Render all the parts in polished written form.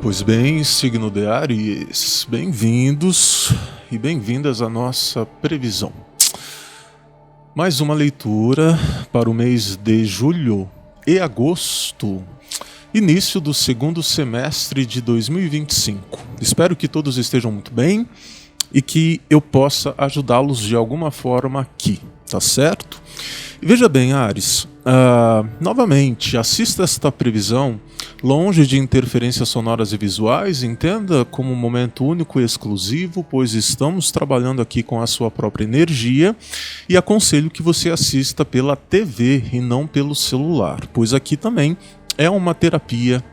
Pois bem, signo de Áries, bem-vindos e bem-vindas à nossa previsão. Mais uma leitura para o mês de julho e agosto, início do segundo semestre de 2025. Espero que todos estejam muito bem e que eu possa ajudá-los de alguma forma aqui, tá certo? E veja bem, Áries, novamente, assista esta previsão longe de interferências sonoras e visuais, entenda como um momento único e exclusivo, pois estamos trabalhando aqui com a sua própria energia e aconselho que você assista pela TV e não pelo celular, pois aqui também é uma terapia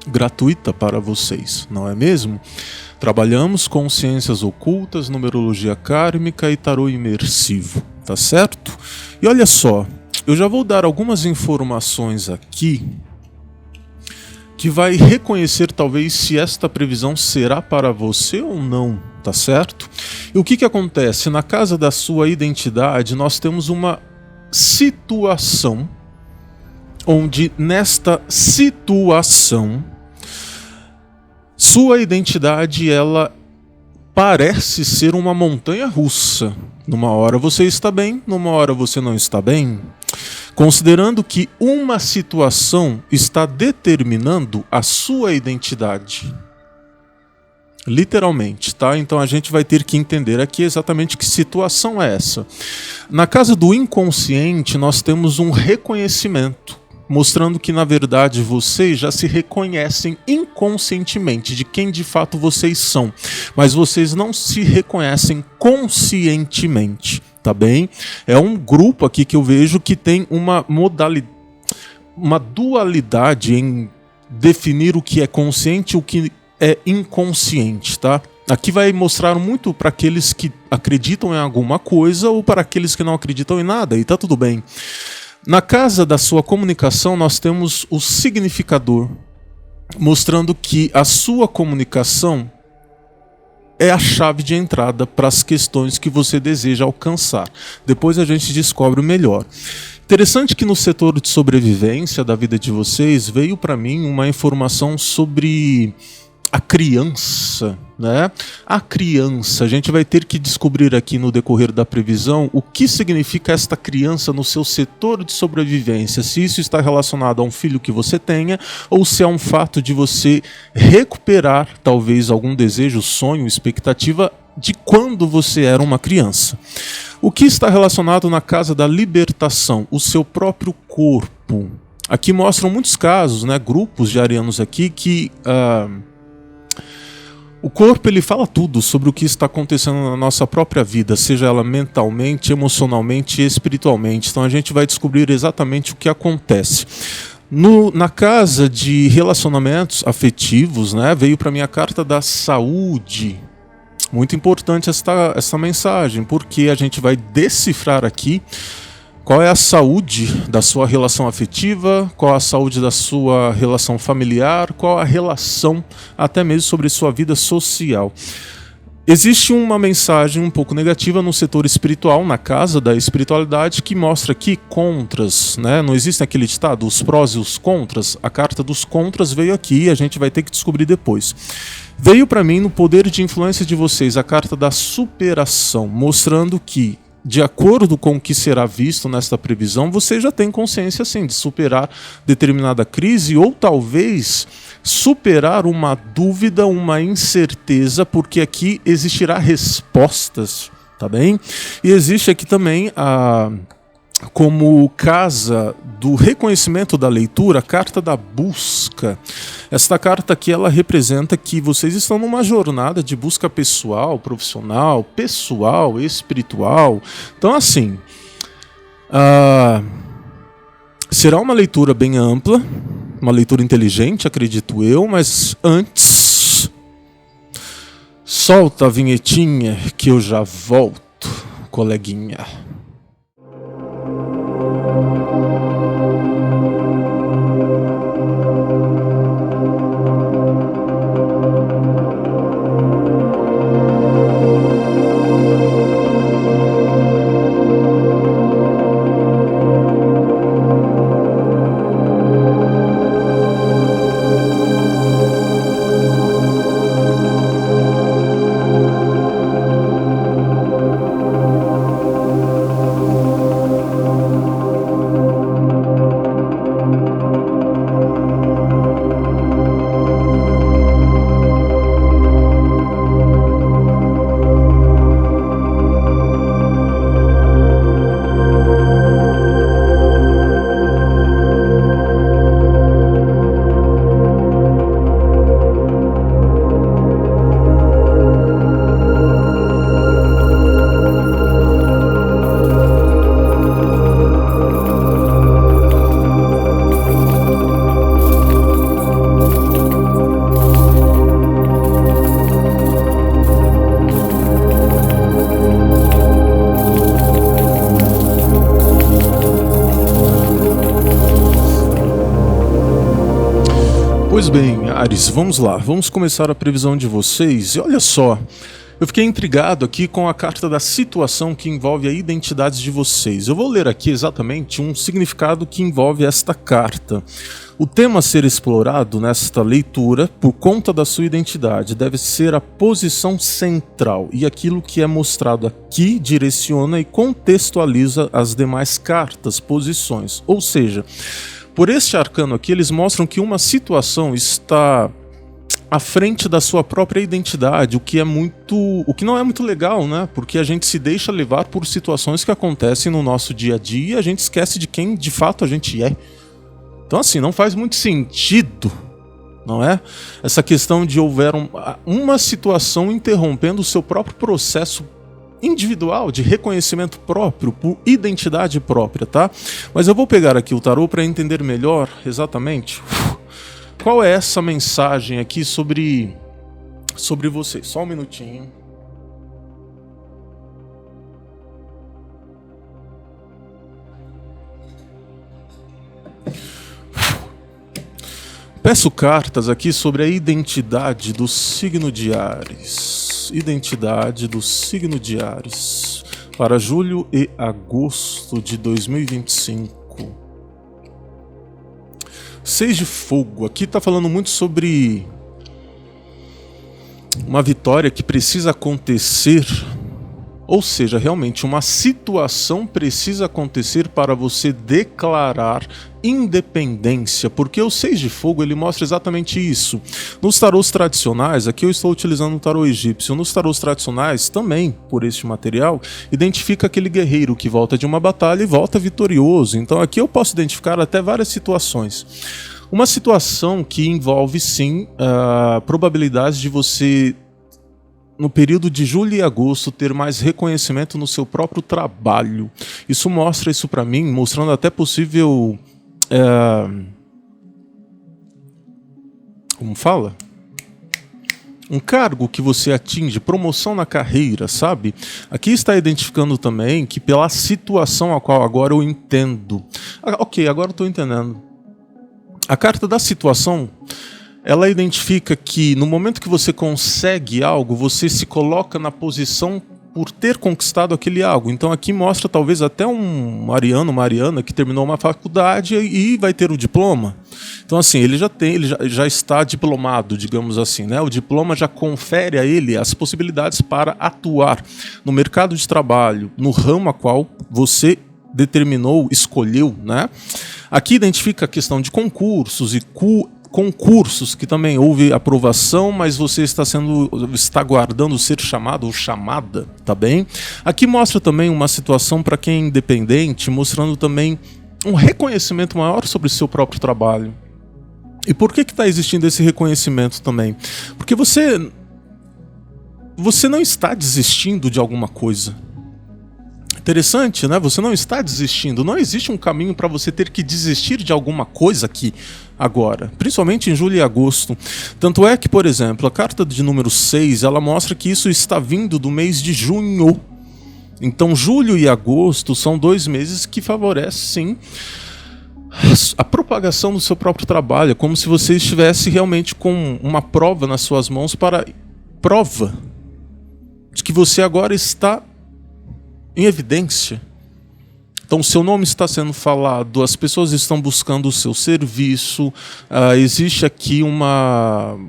gratuita para vocês, não é mesmo? Trabalhamos com ciências ocultas, numerologia kármica e tarô imersivo, tá certo? E olha só, eu já vou dar algumas informações aqui que vai reconhecer talvez se esta previsão será para você ou não, tá certo? E o que acontece? Na casa da sua identidade nós temos uma situação onde nesta situação sua identidade ela parece ser uma montanha russa. Numa hora você está bem, numa hora você não está bem. Considerando que uma situação está determinando a sua identidade. Literalmente, tá? Então a gente vai ter que entender aqui exatamente que situação é essa. Na casa do inconsciente nós temos um reconhecimento, mostrando que na verdade vocês já se reconhecem inconscientemente de quem de fato vocês são, mas vocês não se reconhecem conscientemente, tá bem? É um grupo aqui que eu vejo que tem uma dualidade em definir o que é consciente e o que é inconsciente, tá? Aqui vai mostrar muito para aqueles que acreditam em alguma coisa ou para aqueles que não acreditam em nada, e tá tudo bem. Na casa da sua comunicação nós temos o significador, mostrando que a sua comunicação é a chave de entrada para as questões que você deseja alcançar. Depois a gente descobre o melhor. Interessante que no setor de sobrevivência da vida de vocês veio para mim uma informação sobre a criança, né? A criança, a gente vai ter que descobrir aqui no decorrer da previsão o que significa esta criança no seu setor de sobrevivência, se isso está relacionado a um filho que você tenha ou se é um fato de você recuperar talvez algum desejo, sonho, expectativa de quando você era uma criança. O que está relacionado na casa da libertação? O seu próprio corpo. Aqui mostram muitos casos, né? Grupos de arianos aqui que o corpo ele fala tudo sobre o que está acontecendo na nossa própria vida, seja ela mentalmente, emocionalmente e espiritualmente. Então a gente vai descobrir exatamente o que acontece. Na casa de relacionamentos afetivos, né, veio para mim a carta da saúde. Muito importante essa mensagem, porque a gente vai decifrar aqui qual é a saúde da sua relação afetiva, qual a saúde da sua relação familiar, qual a relação até mesmo sobre sua vida social. Existe uma mensagem um pouco negativa no setor espiritual, na casa da espiritualidade, que mostra aqui contras, né? Não existe aquele ditado, os prós e os contras. A carta dos contras veio aqui e a gente vai ter que descobrir depois. Veio para mim no poder de influência de vocês a carta da superação, mostrando que de acordo com o que será visto nesta previsão, você já tem consciência sim, de superar determinada crise ou talvez superar uma dúvida, uma incerteza, porque aqui existirá respostas, tá bem? E existe aqui também como casa do reconhecimento da leitura, a carta da busca. Esta carta aqui ela representa que vocês estão numa jornada de busca pessoal, profissional, espiritual. Então assim, será uma leitura bem ampla, uma leitura inteligente, acredito eu, mas antes, solta a vinhetinha que eu já volto, coleguinha. Pois bem, Ares, vamos lá, vamos começar a previsão de vocês. E olha só, eu fiquei intrigado aqui com a carta da situação que envolve a identidade de vocês. Eu vou ler aqui exatamente um significado que envolve esta carta. O tema a ser explorado nesta leitura, por conta da sua identidade, deve ser a posição central, e aquilo que é mostrado aqui direciona e contextualiza as demais cartas, posições. Ou seja, por este arcano aqui, eles mostram que uma situação está à frente da sua própria identidade, o que não é muito legal, né? Porque a gente se deixa levar por situações que acontecem no nosso dia a dia e a gente esquece de quem de fato a gente é. Então assim, não faz muito sentido, não é? Essa questão de houver uma situação interrompendo o seu próprio processo individual, de reconhecimento próprio, por identidade própria, tá? Mas eu vou pegar aqui o tarô para entender melhor exatamente qual é essa mensagem aqui sobre vocês. Só um minutinho. Peço cartas aqui sobre a identidade do signo de Áries. Identidade do signo de Áries para julho e agosto de 2025. 6 de fogo. Aqui está falando muito sobre uma vitória que precisa acontecer. Ou seja, realmente uma situação precisa acontecer para você declarar independência, porque o 6 de fogo ele mostra exatamente isso. Nos tarôs tradicionais, aqui eu estou utilizando o tarô egípcio, nos tarôs tradicionais também, por este material, identifica aquele guerreiro que volta de uma batalha e volta vitorioso. Então aqui eu posso identificar até várias situações. Uma situação que envolve sim probabilidades de você, no período de julho e agosto, ter mais reconhecimento no seu próprio trabalho. Isso mostra isso para mim, mostrando até possível... como fala? Um cargo que você atinge, promoção na carreira, sabe? Aqui está identificando também que pela situação a qual agora eu entendo. Ok, agora eu estou entendendo. A carta da situação, ela identifica que no momento que você consegue algo, você se coloca na posição por ter conquistado aquele algo. Então aqui mostra talvez até um ariano, uma ariana que terminou uma faculdade e vai ter o diploma. Então assim, ele já está diplomado, digamos assim, né? O diploma já confere a ele as possibilidades para atuar no mercado de trabalho, no ramo a qual você determinou, escolheu, né? Aqui identifica a questão de concursos e concursos que também houve aprovação, mas você está aguardando ser chamado ou chamada, tá bem? Aqui mostra também uma situação para quem é independente, mostrando também um reconhecimento maior sobre o seu próprio trabalho. E por que está existindo esse reconhecimento também? Porque você não está desistindo de alguma coisa. Interessante, né? Você não está desistindo. Não existe um caminho para você ter que desistir de alguma coisa aqui agora, principalmente em julho e agosto. Tanto é que, por exemplo, a carta de número 6, ela mostra que isso está vindo do mês de junho. Então, julho e agosto são 2 meses que favorecem a propagação do seu próprio trabalho, como se você estivesse realmente com uma prova nas suas mãos para prova de que você agora está em evidência. Então o seu nome está sendo falado, as pessoas estão buscando o seu serviço, existe aqui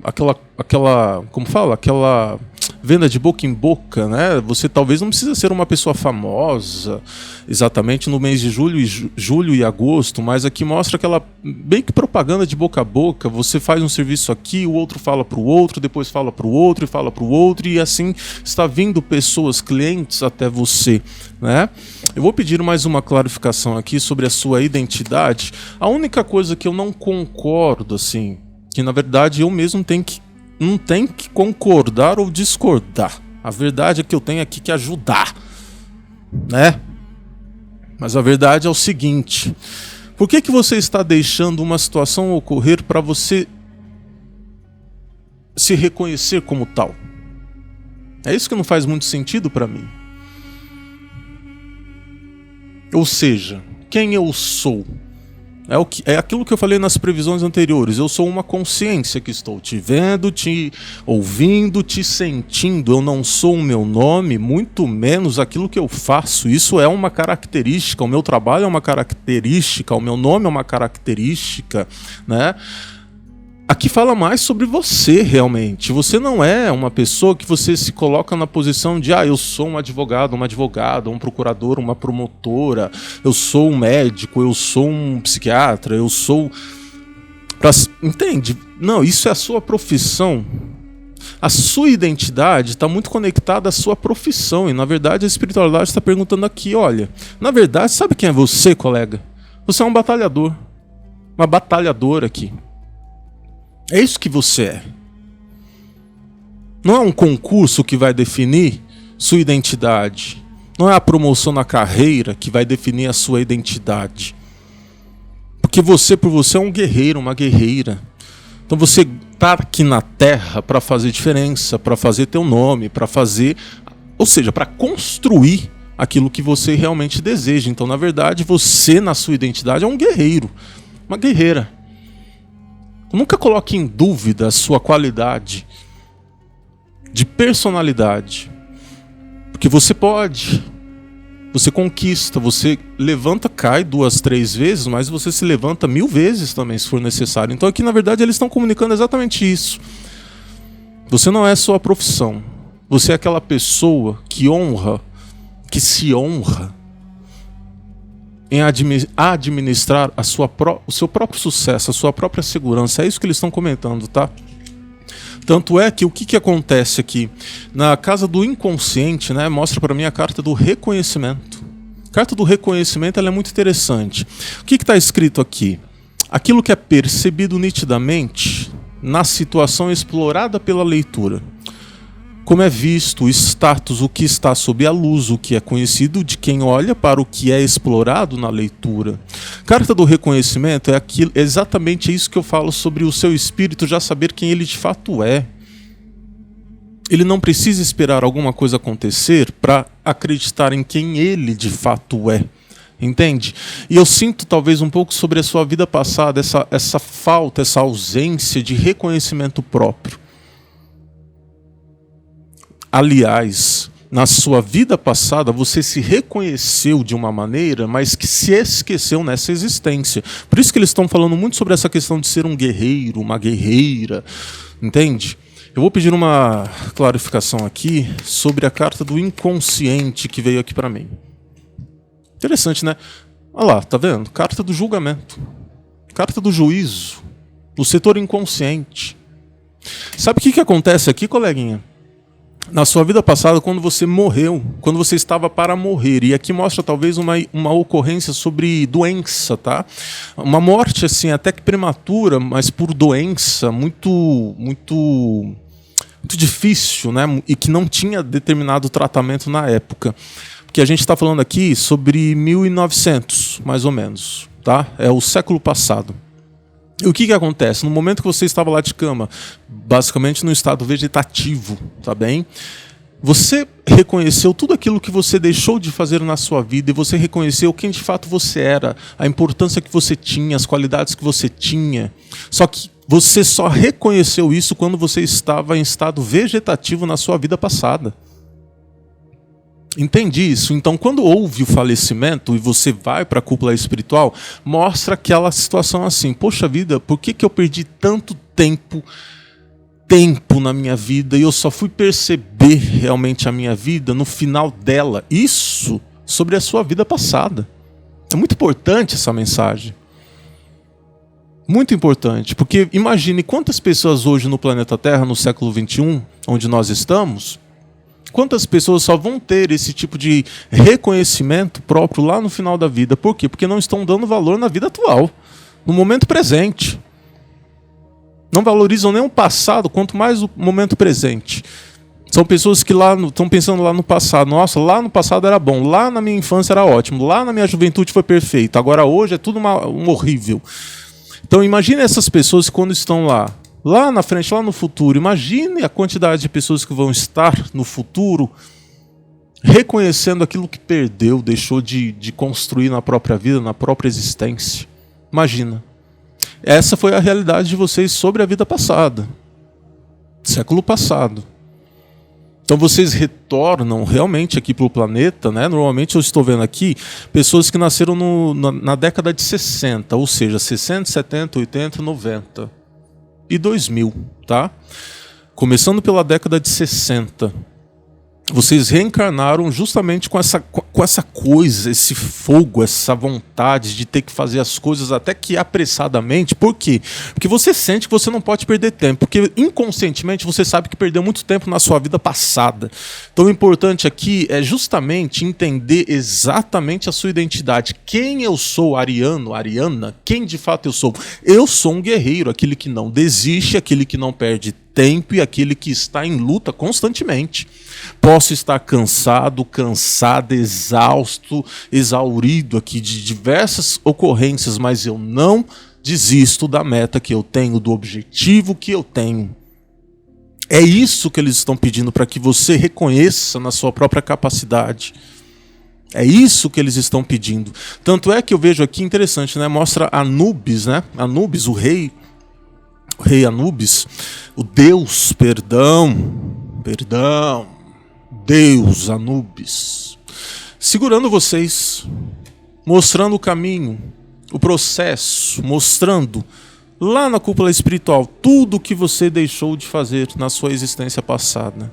aquela venda de boca em boca, né? Você talvez não precisa ser uma pessoa famosa exatamente no mês de julho e agosto, mas aqui mostra aquela bem que propaganda de boca a boca. Você faz um serviço aqui, o outro fala para o outro, depois fala para o outro e fala para o outro, e assim está vindo pessoas, clientes até você, né? Eu vou pedir mais uma clarificação aqui sobre a sua identidade. A única coisa que eu não concordo, assim, que na verdade eu mesmo não tenho que concordar ou discordar. A verdade é que eu tenho aqui que ajudar, né? Mas a verdade é o seguinte: por que você está deixando uma situação ocorrer para você se reconhecer como tal? É isso que não faz muito sentido para mim. Ou seja, quem eu sou? É aquilo que eu falei nas previsões anteriores. Eu sou uma consciência que estou te vendo, te ouvindo, te sentindo. Eu não sou o meu nome, muito menos aquilo que eu faço. Isso é uma característica. O meu trabalho é uma característica. O meu nome é uma característica, né? Aqui fala mais sobre você realmente. Você não é uma pessoa que você se coloca na posição de eu sou um advogado, uma advogada, um procurador, uma promotora, eu sou um médico, eu sou um psiquiatra, eu sou... Entende? Não, isso é a sua profissão. A sua identidade está muito conectada à sua profissão. E na verdade a espiritualidade está perguntando aqui, olha, na verdade, sabe quem é você, colega? Você é um batalhador. Uma batalhadora aqui. É isso que você é. Não é um concurso que vai definir sua identidade. Não é a promoção na carreira que vai definir a sua identidade. Porque você, por você, é um guerreiro, uma guerreira. Então você está aqui na Terra para fazer diferença, para fazer teu nome, para fazer... Ou seja, para construir aquilo que você realmente deseja. Então, na verdade, você, na sua identidade, é um guerreiro, uma guerreira. Nunca coloque em dúvida a sua qualidade de personalidade. Porque você pode, você conquista, você levanta, cai 2, 3 vezes, mas você se levanta 1000 vezes também, se for necessário. Então aqui, na verdade, eles estão comunicando exatamente isso. Você não é só a profissão. Você é aquela pessoa que honra, que se honra em administrar o seu próprio sucesso, a sua própria segurança. É isso que eles estão comentando, tá? Tanto é que o que acontece aqui? Na casa do inconsciente, né, mostra para mim a carta do reconhecimento. A carta do reconhecimento ela é muito interessante. O que está escrito aqui? Aquilo que é percebido nitidamente na situação explorada pela leitura. Como é visto o status, o que está sob a luz, o que é conhecido de quem olha para o que é explorado na leitura. Carta do reconhecimento é exatamente isso que eu falo sobre o seu espírito já saber quem ele de fato é. Ele não precisa esperar alguma coisa acontecer para acreditar em quem ele de fato é. Entende? E eu sinto talvez um pouco sobre a sua vida passada, essa falta, essa ausência de reconhecimento próprio. Aliás, na sua vida passada você se reconheceu de uma maneira, mas que se esqueceu nessa existência. Por isso que eles estão falando muito sobre essa questão de ser um guerreiro, uma guerreira, entende? Eu vou pedir uma clarificação aqui sobre a carta do inconsciente que veio aqui para mim. Interessante, né? Olha lá, tá vendo? Carta do julgamento, carta do juízo, o setor inconsciente. Sabe o que acontece aqui, coleguinha? Na sua vida passada, quando você morreu, quando você estava para morrer, e aqui mostra talvez uma ocorrência sobre doença, tá? Uma morte assim, até que prematura, mas por doença, muito difícil, né? E que não tinha determinado tratamento na época. Porque a gente está falando aqui sobre 1900, mais ou menos, tá? É o século passado. E o que acontece? No momento que você estava lá de cama, basicamente no estado vegetativo, tá bem? Você reconheceu tudo aquilo que você deixou de fazer na sua vida e você reconheceu quem de fato você era, a importância que você tinha, as qualidades que você tinha. Só que você só reconheceu isso quando você estava em estado vegetativo na sua vida passada. Entendi isso. Então, quando houve o falecimento e você vai para a cúpula espiritual, mostra aquela situação assim: poxa vida, por que eu perdi tanto tempo na minha vida e eu só fui perceber realmente a minha vida no final dela? Isso sobre a sua vida passada. É muito importante essa mensagem. Muito importante, porque imagine quantas pessoas hoje no planeta Terra, no século XXI, onde nós estamos, quantas pessoas só vão ter esse tipo de reconhecimento próprio lá no final da vida? Por quê? Porque não estão dando valor na vida atual, no momento presente. Não valorizam nem o passado, quanto mais o momento presente. São pessoas que estão pensando lá no passado. Nossa, lá no passado era bom, lá na minha infância era ótimo, lá na minha juventude foi perfeito, agora hoje é tudo um horrível. Então imagine essas pessoas quando estão lá na frente, lá no futuro. Imagine a quantidade de pessoas que vão estar no futuro reconhecendo aquilo que perdeu, deixou de construir na própria vida, na própria existência. Imagina. Essa foi a realidade de vocês sobre a vida passada. Século passado. Então vocês retornam realmente aqui para o planeta, né? Normalmente eu estou vendo aqui pessoas que nasceram na década de 60, ou seja, 60, 70, 80, 90 e 2000, tá? Começando pela década de 60. Vocês reencarnaram justamente com essa coisa, esse fogo, essa vontade de ter que fazer as coisas até que apressadamente. Por quê? Porque você sente que você não pode perder tempo. Porque inconscientemente você sabe que perdeu muito tempo na sua vida passada. Então o importante aqui é justamente entender exatamente a sua identidade. Quem eu sou, Ariano, Ariana? Quem de fato eu sou? Eu sou um guerreiro, aquele que não desiste, aquele que não perde tempo e aquele que está em luta constantemente. Posso estar cansado, cansada, exausto, exaurido aqui de diversas ocorrências, mas eu não desisto da meta que eu tenho, do objetivo que eu tenho. É isso que eles estão pedindo, para que você reconheça na sua própria capacidade. É isso que eles estão pedindo. Tanto é que eu vejo aqui, interessante, né? Mostra Anubis, né? Anubis, o rei Anubis, o Deus, Deus Anubis, segurando vocês, mostrando o caminho, o processo, mostrando lá na cúpula espiritual tudo o que você deixou de fazer na sua existência passada.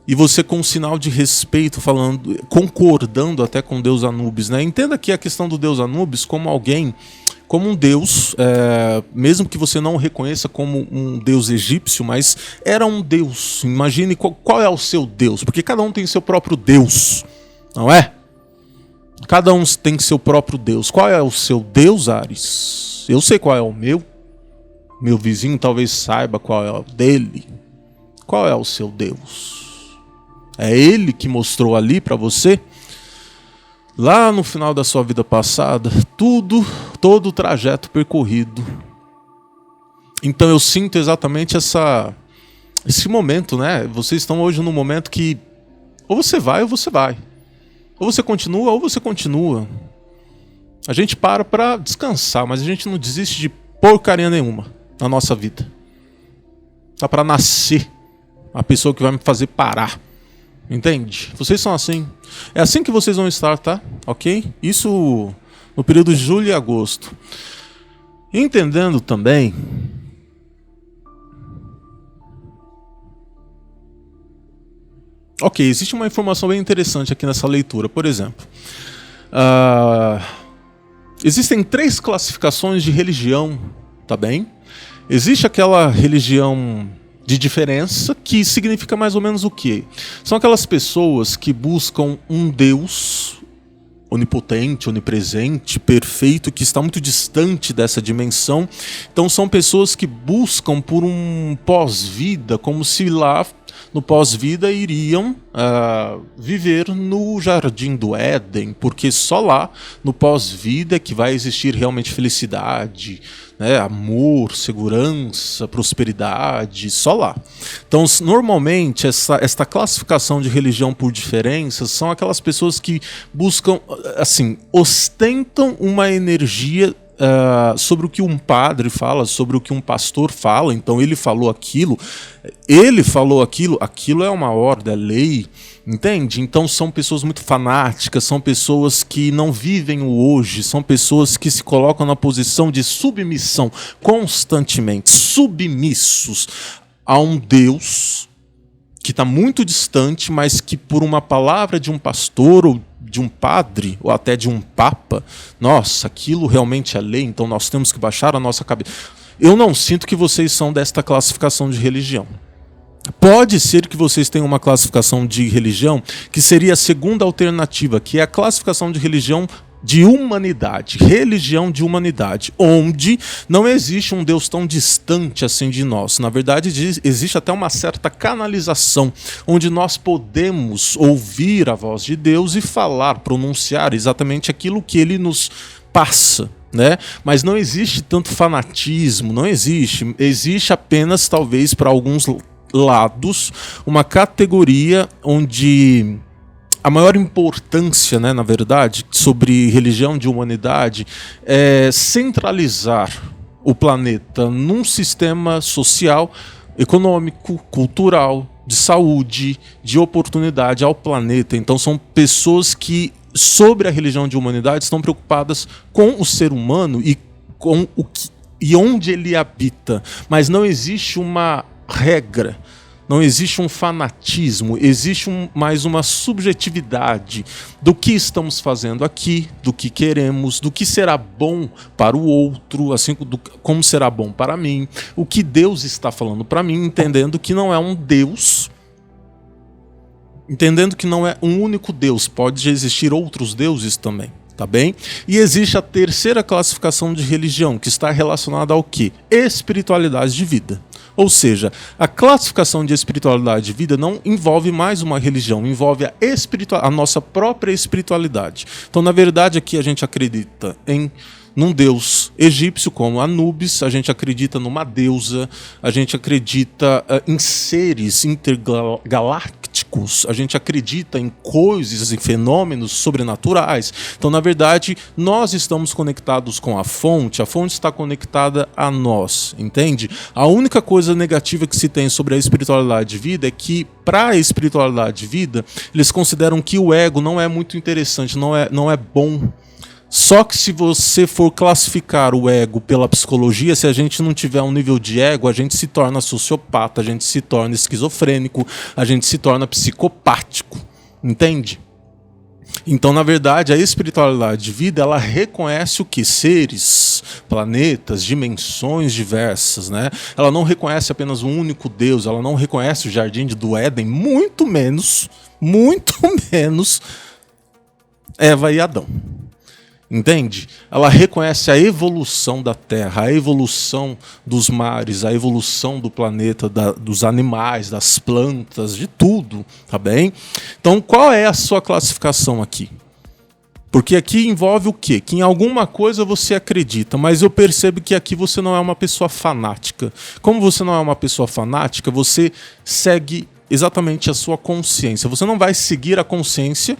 E você com um sinal de respeito, falando, concordando até com Deus Anubis, né? Entenda aqui a questão do Deus Anubis como alguém, como um deus, mesmo que você não o reconheça como um deus egípcio, mas era um deus. Imagine qual é o seu deus, porque cada um tem seu próprio deus, não é? Cada um tem seu próprio deus. Qual é o seu deus, Ares? Eu sei qual é o meu. Meu vizinho talvez saiba qual é o dele. Qual é o seu deus? É ele que mostrou ali para você, lá no final da sua vida passada, todo o trajeto percorrido. Então eu sinto exatamente esse momento, né? Vocês estão hoje num momento que ou você vai ou você vai. Ou você continua ou você continua. A gente para descansar, mas a gente não desiste de porcaria nenhuma na nossa vida. Tá para nascer a pessoa que vai me fazer parar. Entende? Vocês são assim. É assim que vocês vão estar, tá? Ok? Isso no período de julho e agosto. Entendendo também ok, existe uma informação bem interessante aqui nessa leitura. Por exemplo, existem 3 classificações de religião, tá bem? Existe aquela religião de diferença, que significa mais ou menos o quê? São aquelas pessoas que buscam um Deus onipotente, onipresente, perfeito, que está muito distante dessa dimensão. Então são pessoas que buscam por um pós-vida, como se lá no pós-vida iriam viver no Jardim do Éden, porque só lá, no pós-vida, é que vai existir realmente felicidade, né, amor, segurança, prosperidade, só lá. Então, normalmente, esta classificação de religião por diferenças são aquelas pessoas que buscam, assim, ostentam uma energia sobre o que um padre fala, sobre o que um pastor fala. Então ele falou aquilo, aquilo é uma ordem, é lei, entende? Então são pessoas muito fanáticas, são pessoas que não vivem o hoje, são pessoas que se colocam na posição de submissão constantemente, submissos a um Deus que está muito distante, mas que por uma palavra de um pastor ou de um padre, ou até de um papa, nossa, aquilo realmente é lei, então nós temos que baixar a nossa cabeça. Eu não sinto que vocês são desta classificação de religião. Pode ser que vocês tenham uma classificação de religião que seria a segunda alternativa, que é a classificação de religião de humanidade, religião de humanidade, onde não existe um Deus tão distante assim de nós. Na verdade, existe até uma certa canalização, onde nós podemos ouvir a voz de Deus e falar, pronunciar exatamente aquilo que Ele nos passa, né? Mas não existe tanto fanatismo, não existe. Existe apenas, talvez, para alguns lados, uma categoria onde a maior importância, né, na verdade, sobre religião de humanidade é centralizar o planeta num sistema social, econômico, cultural, de saúde, de oportunidade ao planeta. Então são pessoas que, sobre a religião de humanidade, estão preocupadas com o ser humano e com o que, e onde ele habita. Mas não existe uma regra, não existe um fanatismo, existe mais uma subjetividade do que estamos fazendo aqui, do que queremos, do que será bom para o outro, assim como será bom para mim, o que Deus está falando para mim, entendendo que não é um Deus, entendendo que não é um único Deus, pode existir outros deuses também. Tá bem? E existe a terceira classificação de religião, que está relacionada ao quê? Espiritualidade de vida. Ou seja, a classificação de espiritualidade de vida não envolve mais uma religião, envolve a nossa própria espiritualidade. Então, na verdade, aqui a gente acredita num deus egípcio como Anubis, a gente acredita numa deusa, a gente acredita em seres intergalácticos, a gente acredita em coisas, em fenômenos sobrenaturais. Então, na verdade, nós estamos conectados com a fonte está conectada a nós, entende? A única coisa negativa que se tem sobre a espiritualidade de vida é que, para a espiritualidade de vida, eles consideram que o ego não é muito interessante, não é bom. Só que se você for classificar o ego pela psicologia, se a gente não tiver um nível de ego, a gente se torna sociopata, a gente se torna esquizofrênico, a gente se torna psicopático, entende? Então, na verdade, a espiritualidade de vida, ela reconhece o que? Seres, planetas, dimensões diversas, né? Ela não reconhece apenas um único Deus, ela não reconhece o jardim do Éden, muito menos Eva e Adão. Entende? Ela reconhece a evolução da Terra, a evolução dos mares, a evolução do planeta, dos animais, das plantas, de tudo, tá bem? Então, qual é a sua classificação aqui? Porque aqui envolve o quê? Que em alguma coisa você acredita, mas eu percebo que aqui você não é uma pessoa fanática. Como você não é uma pessoa fanática, você segue exatamente a sua consciência. Você não vai seguir a consciência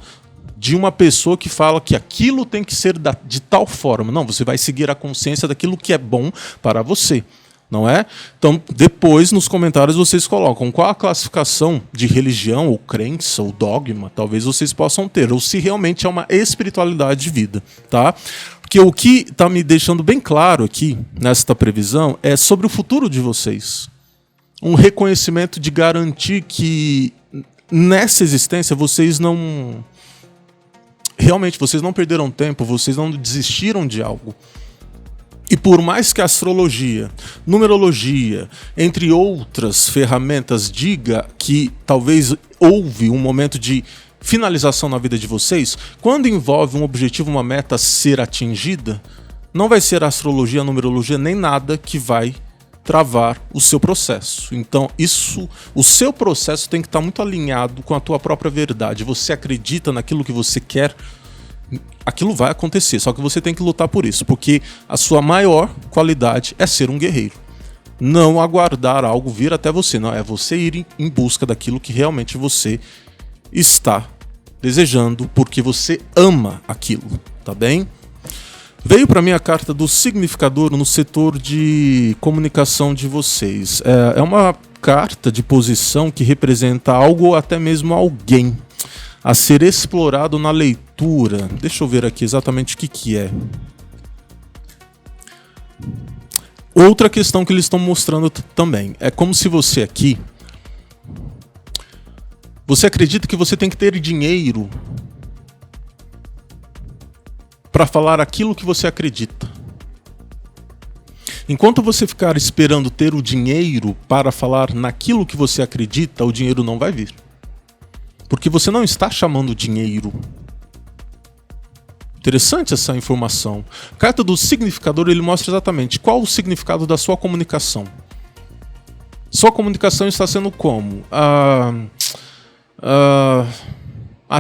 de uma pessoa que fala que aquilo tem que ser de tal forma. Não, você vai seguir a consciência daquilo que é bom para você, não é? Então, depois, nos comentários, vocês colocam qual a classificação de religião, ou crença, ou dogma, talvez vocês possam ter, ou se realmente é uma espiritualidade de vida, tá? Porque o que está me deixando bem claro aqui, nesta previsão, é sobre o futuro de vocês. Um reconhecimento de garantir que, nessa existência, vocês não... Realmente, vocês não perderam tempo, vocês não desistiram de algo. E por mais que a astrologia, numerologia, entre outras ferramentas, diga que talvez houve um momento de finalização na vida de vocês, quando envolve um objetivo, uma meta a ser atingida, não vai ser a astrologia, a numerologia, nem nada que vai travar o seu processo. Então, o seu processo tem que estar muito alinhado com a tua própria verdade. Você acredita naquilo que você quer, aquilo vai acontecer, só que você tem que lutar por isso, porque a sua maior qualidade é ser um guerreiro. Não aguardar algo vir até você, não, é você ir em busca daquilo que realmente você está desejando, porque você ama aquilo, tá bem? Veio para mim a carta do significador no setor de comunicação de vocês. É uma carta de posição que representa algo ou até mesmo alguém a ser explorado na leitura. Deixa eu ver aqui exatamente o que é. Outra questão que eles estão mostrando também. É como se você aqui... Você acredita que você tem que ter dinheiro para falar aquilo que você acredita. Enquanto você ficar esperando ter o dinheiro para falar naquilo que você acredita, o dinheiro não vai vir. Porque você não está chamando dinheiro. Interessante essa informação. A carta do significador, ele mostra exatamente qual o significado da sua comunicação. Sua comunicação está sendo como?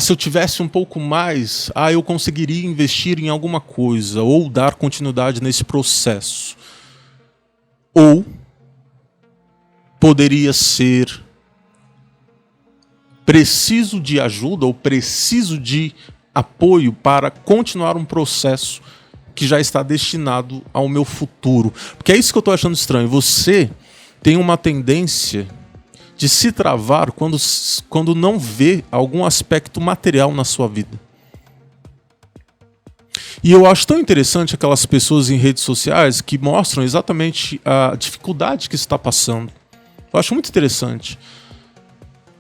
Se eu tivesse um pouco mais, eu conseguiria investir em alguma coisa ou dar continuidade nesse processo. Ou poderia ser preciso de ajuda ou preciso de apoio para continuar um processo que já está destinado ao meu futuro. Porque é isso que eu estou achando estranho. Você tem uma tendência de se travar quando não vê algum aspecto material na sua vida. E eu acho tão interessante aquelas pessoas em redes sociais que mostram exatamente a dificuldade que está passando. Eu acho muito interessante.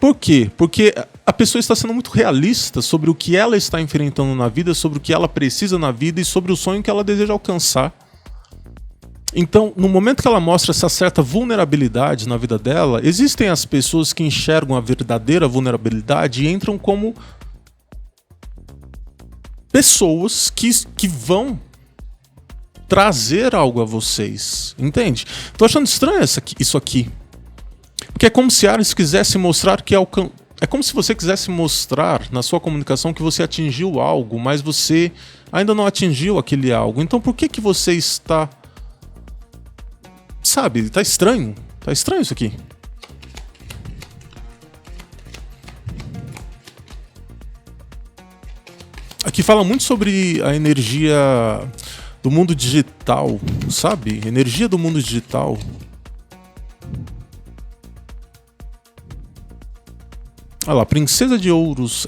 Por quê? Porque a pessoa está sendo muito realista sobre o que ela está enfrentando na vida, sobre o que ela precisa na vida e sobre o sonho que ela deseja alcançar. Então, no momento que ela mostra essa certa vulnerabilidade na vida dela, existem as pessoas que enxergam a verdadeira vulnerabilidade e entram como pessoas que vão trazer algo a vocês, entende? Tô achando estranho isso aqui. Porque é como se Ares quisesse mostrar que é como se você quisesse mostrar na sua comunicação que você atingiu algo, mas você ainda não atingiu aquele algo. Então por que você está... Sabe, tá estranho. Tá estranho isso aqui. Aqui fala muito sobre a energia do mundo digital, sabe? Energia do mundo digital. Olha lá, Princesa de Ouros,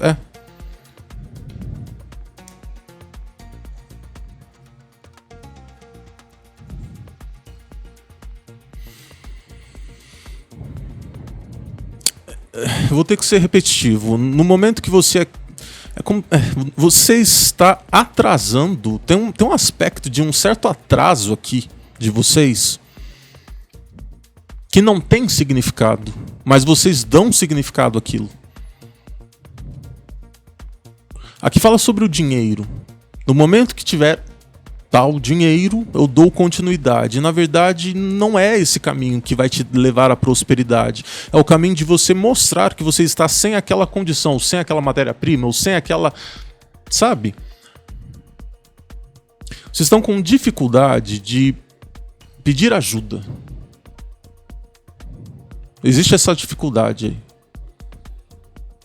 Eu vou ter que ser repetitivo. No momento que você você está atrasando, tem um aspecto de um certo atraso aqui de vocês que não tem significado, mas vocês dão significado àquilo. Aqui fala sobre o dinheiro. No momento que tiver tal dinheiro, eu dou continuidade. Na verdade, não é esse caminho que vai te levar à prosperidade. É o caminho de você mostrar que você está sem aquela condição, ou sem aquela matéria-prima, ou sem aquela... Sabe? Vocês estão com dificuldade de pedir ajuda. Existe essa dificuldade aí.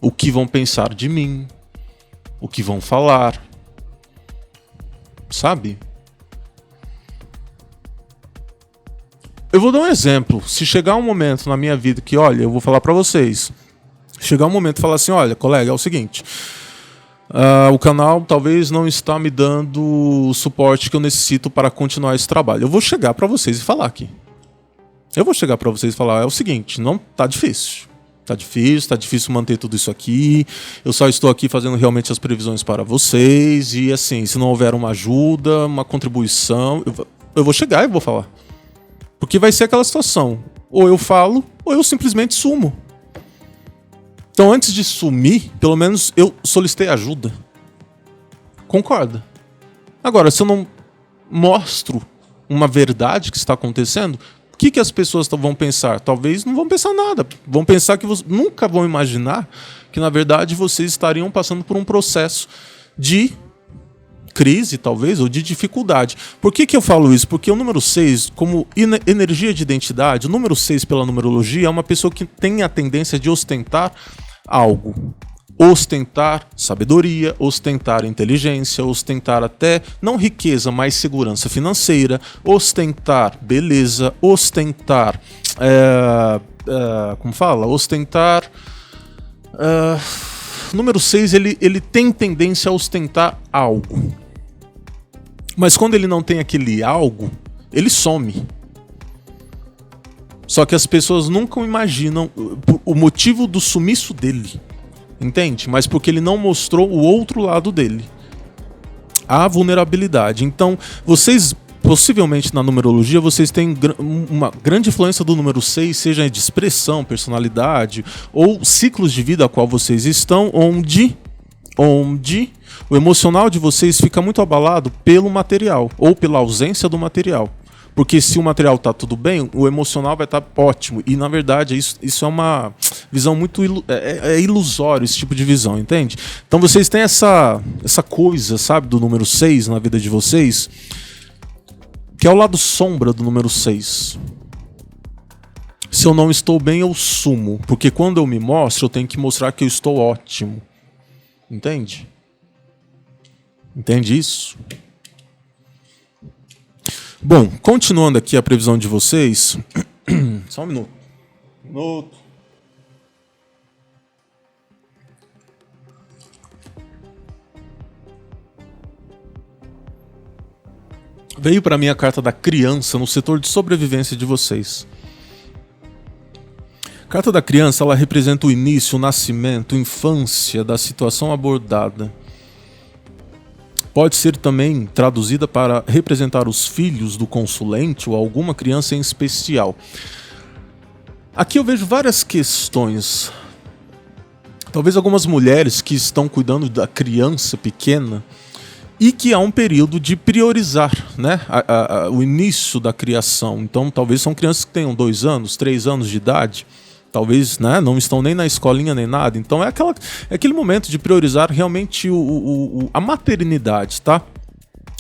O que vão pensar de mim? O que vão falar? Sabe? Eu vou dar um exemplo. Se chegar um momento na minha vida que, olha, eu vou falar pra vocês. Chegar um momento e falar assim, olha, colega, é o seguinte. O canal talvez não está me dando o suporte que eu necessito para continuar esse trabalho. Eu vou chegar pra vocês e falar aqui. Eu vou chegar pra vocês e falar, é o seguinte, não tá difícil. Tá difícil manter tudo isso aqui. Eu só estou aqui fazendo realmente as previsões para vocês. E assim, se não houver uma ajuda, uma contribuição, eu vou chegar e vou falar. Porque vai ser aquela situação. Ou eu falo, ou eu simplesmente sumo. Então antes de sumir, pelo menos eu solicitei ajuda. Concorda? Agora, se eu não mostro uma verdade que está acontecendo... O que as pessoas vão pensar? Talvez não vão pensar nada. Vão pensar que nunca vão imaginar que, na verdade, vocês estariam passando por um processo de crise, talvez, ou de dificuldade. Por que eu falo isso? Porque o número 6, como energia de identidade, o número 6 pela numerologia é uma pessoa que tem a tendência de ostentar algo. Ostentar sabedoria, ostentar inteligência, ostentar até, não riqueza, mas segurança financeira, ostentar beleza, ostentar, como fala? Ostentar... número 6, ele tem tendência a ostentar algo. Mas quando ele não tem aquele algo, ele some. Só que as pessoas nunca imaginam o motivo do sumiço dele. Entende? Mas porque ele não mostrou o outro lado dele. A vulnerabilidade. Então, vocês, possivelmente na numerologia, vocês têm uma grande influência do número 6, seja de expressão, personalidade, ou ciclos de vida a qual vocês estão, onde o emocional de vocês fica muito abalado pelo material, ou pela ausência do material. Porque se o material está tudo bem, o emocional vai estar ótimo. E, na verdade, isso é uma visão muito... É ilusório esse tipo de visão, entende? Então, vocês têm essa coisa, sabe, do número 6 na vida de vocês, que é o lado sombra do número 6. Se eu não estou bem, eu sumo. Porque quando eu me mostro, eu tenho que mostrar que eu estou ótimo. Entende? Entende isso? Bom, continuando aqui a previsão de vocês. Só um minuto. Veio para mim a carta da criança no setor de sobrevivência de vocês. A carta da criança, ela representa o início, o nascimento, a infância da situação abordada. Pode ser também traduzida para representar os filhos do consulente ou alguma criança em especial. Aqui eu vejo várias questões. Talvez algumas mulheres que estão cuidando da criança pequena e que há um período de priorizar, né, o início da criação. Então talvez são crianças que tenham 2 anos, 3 anos de idade. Talvez, né, não estão nem na escolinha nem nada. Então é aquele momento de priorizar realmente a maternidade, tá?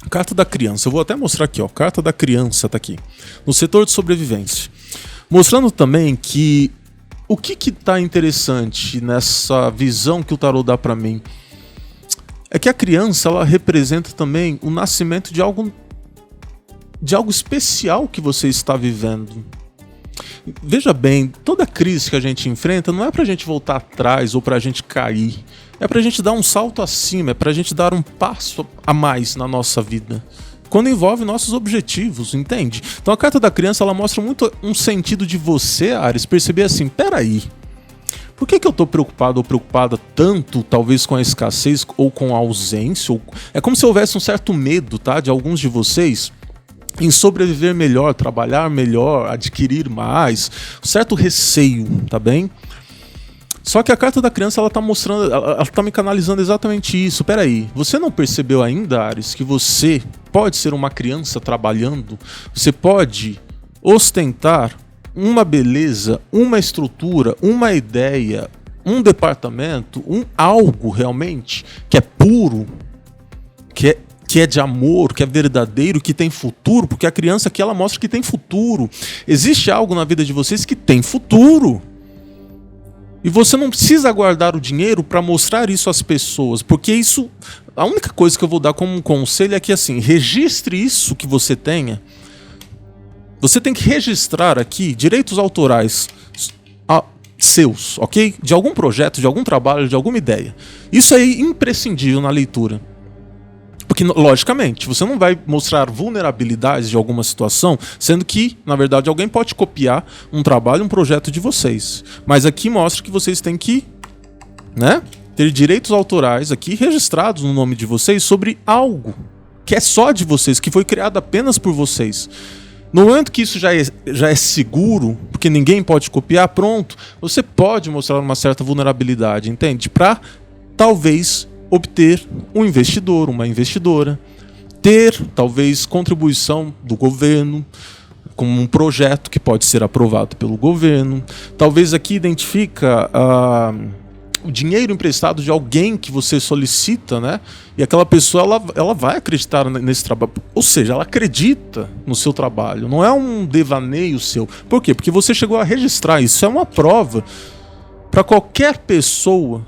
Carta da criança. Eu vou até mostrar aqui, ó. Carta da criança tá aqui. No setor de sobrevivência. Mostrando também que o que tá interessante nessa visão que o tarô dá para mim é que a criança, ela representa também o nascimento de algo especial que você está vivendo. Veja bem, toda crise que a gente enfrenta não é pra gente voltar atrás ou pra gente cair. É pra gente dar um salto acima, é pra gente dar um passo a mais na nossa vida. Quando envolve nossos objetivos, entende? Então a carta da criança, ela mostra muito um sentido de você, Áries, perceber assim, peraí, por que eu tô preocupado ou preocupada tanto, talvez com a escassez ou com a ausência? É como se houvesse um certo medo, tá, de alguns de vocês em sobreviver melhor, trabalhar melhor, adquirir mais, um certo receio, tá bem? Só que a carta da criança, ela tá mostrando, ela tá me canalizando exatamente isso. Peraí, você não percebeu ainda, Áries, que você pode ser uma criança trabalhando? Você pode ostentar uma beleza, uma estrutura, uma ideia, um departamento, algo realmente que é puro, que é de amor, que é verdadeiro, que tem futuro, porque a criança aqui, ela mostra que tem futuro. Existe algo na vida de vocês que tem futuro. E você não precisa guardar o dinheiro para mostrar isso às pessoas, porque isso, a única coisa que eu vou dar como um conselho é que assim, registre isso que você tenha. Você tem que registrar aqui direitos autorais seus, ok? De algum projeto, de algum trabalho, de alguma ideia. Isso é imprescindível na leitura. Porque, logicamente, você não vai mostrar vulnerabilidades de alguma situação, sendo que, na verdade, alguém pode copiar um trabalho, um projeto de vocês. Mas aqui mostra que vocês têm que, né, ter direitos autorais aqui registrados no nome de vocês sobre algo que é só de vocês, que foi criado apenas por vocês. No momento que isso já é seguro, porque ninguém pode copiar, pronto, você pode mostrar uma certa vulnerabilidade, entende? Para, talvez, obter um investidor, uma investidora, ter talvez contribuição do governo, como um projeto que pode ser aprovado pelo governo. Talvez aqui identifica o dinheiro emprestado de alguém que você solicita, né? E aquela pessoa, ela vai acreditar nesse trabalho. Ou seja, ela acredita no seu trabalho. Não é um devaneio seu. Por quê? Porque você chegou a registrar. Isso é uma prova para qualquer pessoa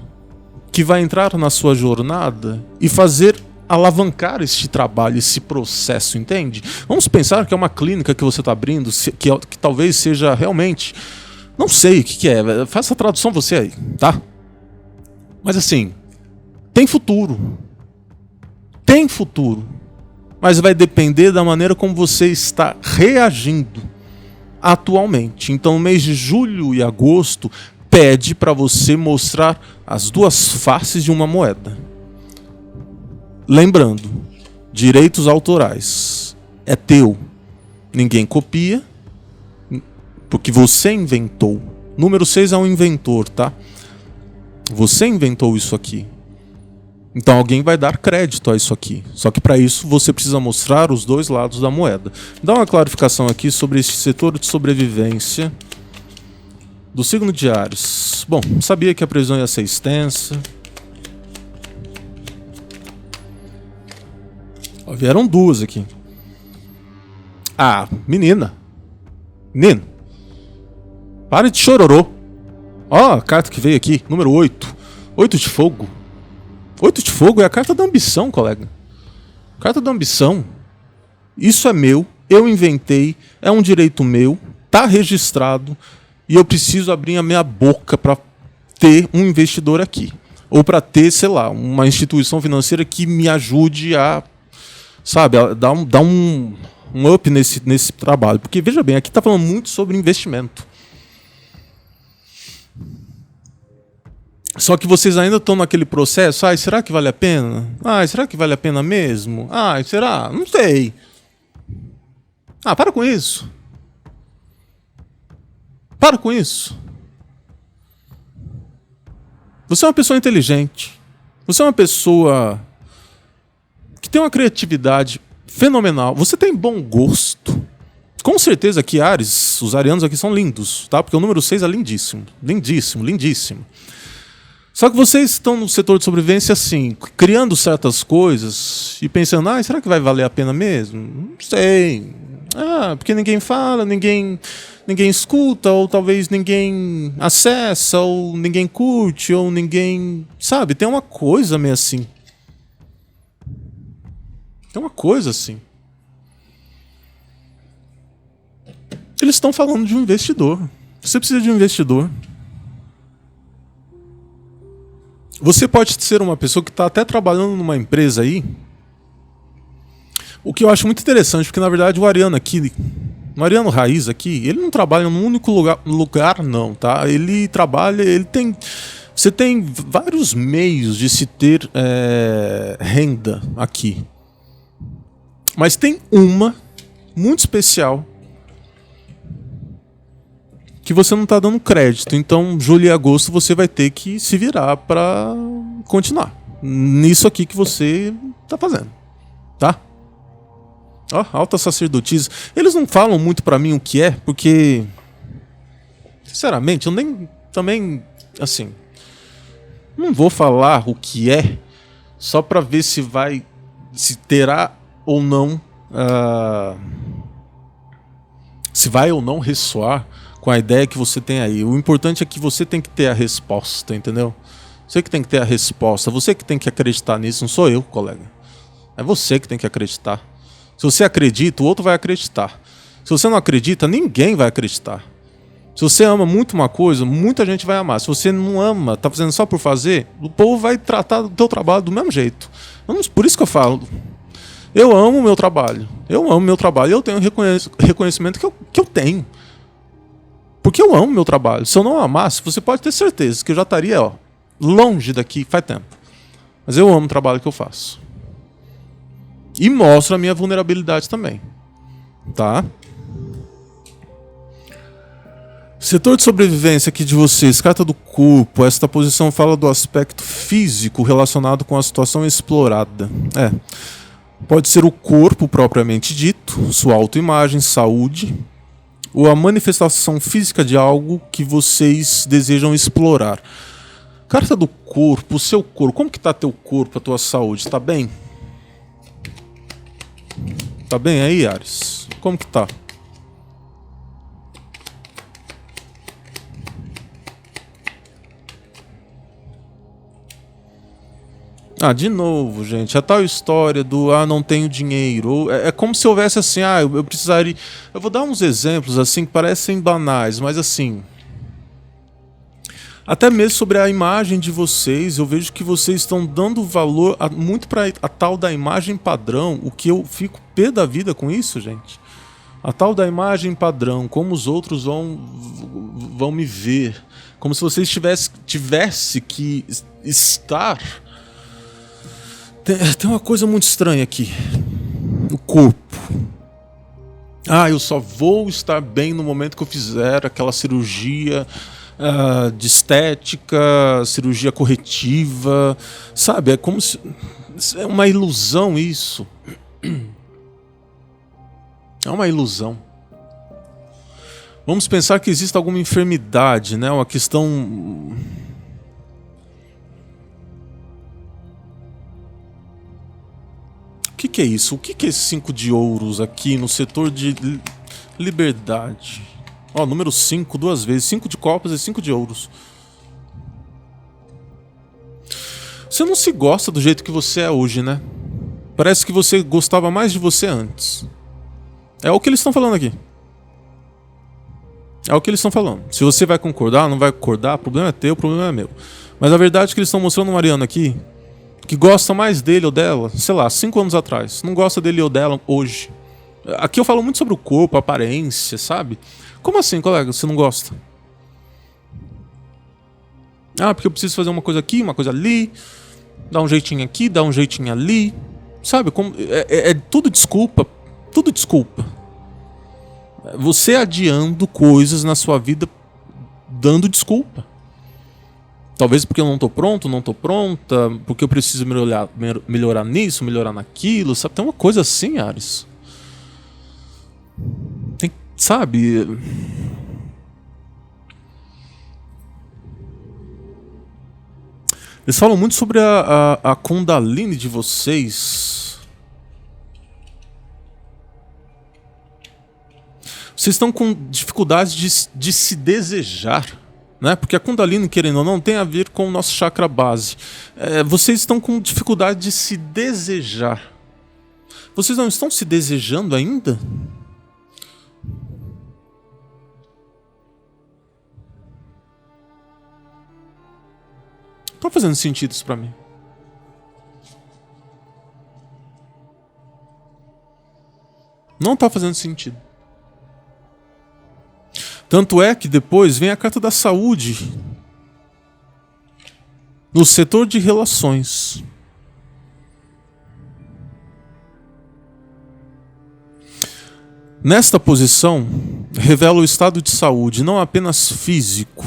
que vai entrar na sua jornada e fazer alavancar este trabalho, esse processo, entende? Vamos pensar que é uma clínica que você está abrindo, que talvez seja realmente... Não sei o que é, faça a tradução você aí, tá? Mas assim, tem futuro. Tem futuro. Mas vai depender da maneira como você está reagindo atualmente. Então, no mês de julho e agosto, pede para você mostrar as duas faces de uma moeda. Lembrando, direitos autorais é teu. Ninguém copia, porque você inventou. Número 6 é um inventor, tá? Você inventou isso aqui. Então alguém vai dar crédito a isso aqui. Só que para isso você precisa mostrar os dois lados da moeda. Dá uma clarificação aqui sobre esse setor de sobrevivência do signo de Áries. Bom, sabia que a previsão ia ser extensa. Ó, vieram duas aqui. Ah, menina. Menino. Pare de chororô. Ó, a carta que veio aqui, número 8. 8 de fogo. 8 de fogo é a carta da ambição, colega. Carta da ambição. Isso é meu, eu inventei, é um direito meu, tá registrado e eu preciso abrir a minha boca para ter um investidor aqui. Ou para ter, sei lá, uma instituição financeira que me ajude a, sabe, a dar um up nesse trabalho. Porque, veja bem, aqui está falando muito sobre investimento. Só que vocês ainda estão naquele processo. Ai, será que vale a pena? Ai, será que vale a pena mesmo? Ai, será? Não sei. Ah, para com isso. Para com isso. Você é uma pessoa inteligente. Você é uma pessoa que tem uma criatividade fenomenal. Você tem bom gosto. Com certeza que Ares, os arianos aqui são lindos, tá? Porque o número 6 é lindíssimo. Lindíssimo, lindíssimo. Só que vocês estão no setor de sobrevivência assim, criando certas coisas e pensando, ah, será que vai valer a pena mesmo? Não sei. Ah, porque ninguém fala, ninguém escuta, ou talvez ninguém acessa, ou ninguém curte, ou ninguém... Sabe, tem uma coisa meio assim. Tem uma coisa assim. Eles estão falando de um investidor. Você precisa de um investidor. Você pode ser uma pessoa que está até trabalhando numa empresa aí. O que eu acho muito interessante, porque na verdade o ariano aqui, o ariano raiz aqui, ele não trabalha num único lugar não, tá? Ele trabalha, você tem vários meios de se ter renda aqui. Mas tem uma muito especial que você não está dando crédito. Então, julho e agosto você vai ter que se virar para continuar nisso aqui que você está fazendo, tá? Ó, alta sacerdotisa. Eles não falam muito para mim o que é, porque sinceramente, eu nem também assim, não vou falar o que é só para ver se terá ou não, se vai ou não ressoar com a ideia que você tem aí. O importante é que você tem que ter a resposta, entendeu? Você que tem que ter a resposta. Você que tem que acreditar nisso, não sou eu, colega. É você que tem que acreditar. Se você acredita, o outro vai acreditar. Se você não acredita, ninguém vai acreditar. Se você ama muito uma coisa, muita gente vai amar. Se você não ama, tá fazendo só por fazer, o povo vai tratar do teu trabalho do mesmo jeito. Por isso que eu falo. Eu amo o meu trabalho. Eu amo o meu trabalho. Eu tenho reconhecimento que eu tenho. Porque eu amo meu trabalho. Se eu não amasse, você pode ter certeza que eu já estaria longe daqui faz tempo. Mas eu amo o trabalho que eu faço. E mostro a minha vulnerabilidade também. Tá? Setor de sobrevivência aqui de vocês, carta do corpo. Esta posição fala do aspecto físico relacionado com a situação explorada. Pode ser o corpo propriamente dito, sua autoimagem, saúde, ou a manifestação física de algo que vocês desejam explorar. Carta do corpo, o seu corpo. Como que tá teu corpo, a tua saúde? Tá bem? Tá bem aí, Ares? Como que tá? De novo, gente, a tal história do não tenho dinheiro. É como se houvesse assim, eu precisaria. Eu vou dar uns exemplos assim que parecem banais, mas assim. Até mesmo sobre a imagem de vocês, eu vejo que vocês estão dando valor muito para a tal da imagem padrão, o que eu fico pé da vida com isso, gente. A tal da imagem padrão, como os outros vão me ver, como se vocês tivesse que estar. Tem uma coisa muito estranha aqui. O corpo. Eu só vou estar bem no momento que eu fizer aquela cirurgia de estética, cirurgia corretiva. Sabe, é como se... É uma ilusão isso. É uma ilusão. Vamos pensar que existe alguma enfermidade, né? Uma questão... O que é isso? O que é esse 5 de ouros aqui no setor de liberdade? Ó, número 5, 2 vezes. 5 de copas e 5 de ouros. Você não se gosta do jeito que você é hoje, né? Parece que você gostava mais de você antes. É o que eles estão falando aqui. É o que eles estão falando. Se você vai concordar, não vai concordar, o problema é teu, o problema é meu. Mas a verdade é que eles estão mostrando uma Ariana aqui que gosta mais dele ou dela, sei lá, 5 anos atrás. Não gosta dele ou dela hoje. Aqui eu falo muito sobre o corpo, a aparência, sabe? Como assim, colega? Você não gosta? Ah, porque eu preciso fazer uma coisa aqui, uma coisa ali. Dar um jeitinho aqui, dar um jeitinho ali. Sabe? É tudo desculpa. Tudo desculpa. Você adiando coisas na sua vida, dando desculpa. Talvez porque eu não tô pronto, não tô pronta, porque eu preciso melhorar nisso, melhorar naquilo, sabe? Tem uma coisa assim, Ares. Tem, sabe? Eles falam muito sobre a Kundalini de vocês. Vocês estão com dificuldade de se desejar, né? Porque a Kundalini, querendo ou não, tem a ver com o nosso chakra base. Vocês estão com dificuldade de se desejar. Vocês não estão se desejando ainda? Tá fazendo sentido isso pra mim? Não tá fazendo sentido. Tanto é que depois vem a carta da saúde no setor de relações. Nesta posição, revela o estado de saúde não apenas físico,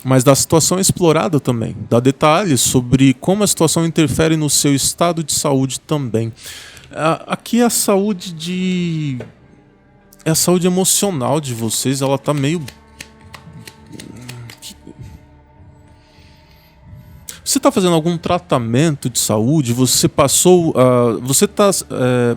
mas da situação explorada também. Dá detalhes sobre como a situação interfere no seu estado de saúde também. Aqui é a saúde é a saúde emocional de vocês, ela tá meio... Você tá fazendo algum tratamento de saúde? Você passou...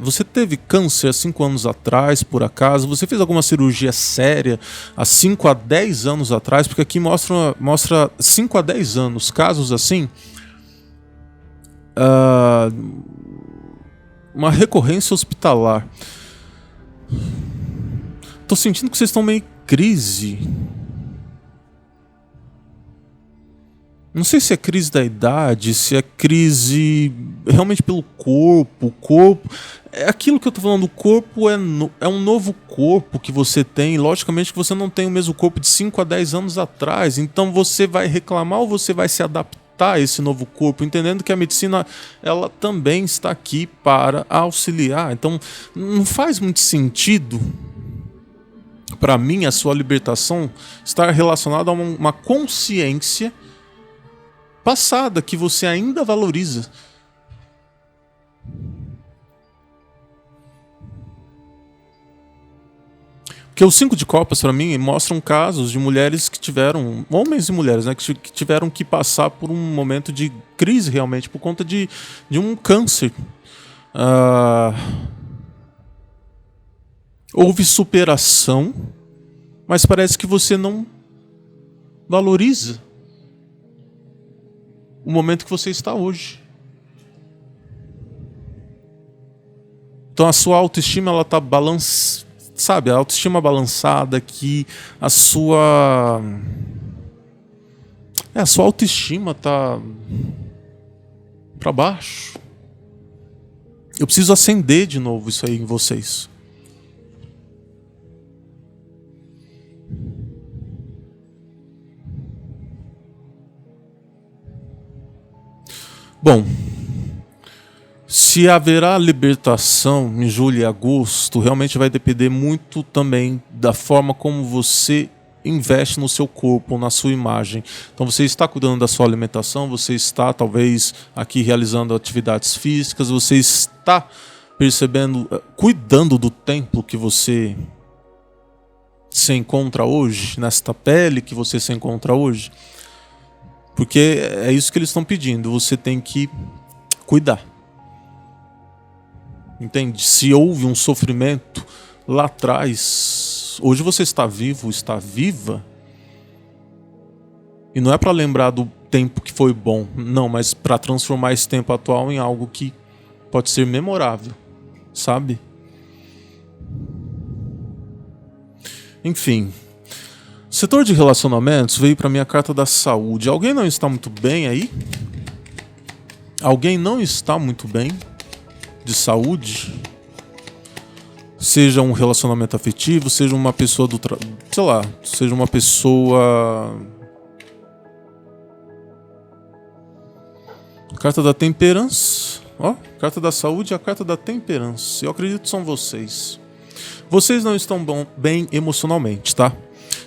você teve câncer há 5 anos atrás, por acaso? Você fez alguma cirurgia séria há 5 a 10 anos atrás? Porque aqui mostra 5 a 10 anos, casos assim. Uma recorrência hospitalar. Tô sentindo que vocês estão meio em crise. Não sei se é crise da idade, se é crise realmente pelo corpo. O corpo... É aquilo que eu tô falando, o corpo é um novo corpo que você tem. Logicamente que você não tem o mesmo corpo de 5 a 10 anos atrás. Então você vai reclamar ou você vai se adaptar a esse novo corpo, entendendo que a medicina ela também está aqui para auxiliar. Então não faz muito sentido... Para mim, a sua libertação está relacionada a uma consciência passada que você ainda valoriza. Porque os 5 de copas, para mim, mostram casos de mulheres que tiveram... Homens e mulheres, né? Que tiveram que passar por um momento de crise, realmente, por conta de um câncer. Houve superação, mas parece que você não valoriza o momento que você está hoje. Então a sua autoestima ela tá sabe, a autoestima balançada que a sua autoestima tá para baixo. Eu preciso acender de novo isso aí em vocês. Bom, se haverá libertação em julho e agosto, realmente vai depender muito também da forma como você investe no seu corpo, na sua imagem. Então você está cuidando da sua alimentação, você está talvez aqui realizando atividades físicas, você está percebendo, cuidando do templo que você se encontra hoje, nesta pele que você se encontra hoje. Porque é isso que eles estão pedindo, você tem que cuidar. Entende? Se houve um sofrimento, lá atrás. Hoje você está vivo, está viva. E não é para lembrar do tempo que foi bom, não, mas para transformar esse tempo atual em algo que pode ser memorável, sabe? Enfim, setor de relacionamentos veio para mim a carta da saúde. Alguém não está muito bem aí? Alguém não está muito bem de saúde? Seja um relacionamento afetivo, seja uma pessoa sei lá, seja uma pessoa... Carta da temperança. Ó, carta da saúde e a carta da temperança. Eu acredito que são vocês. Vocês não estão bem emocionalmente, tá?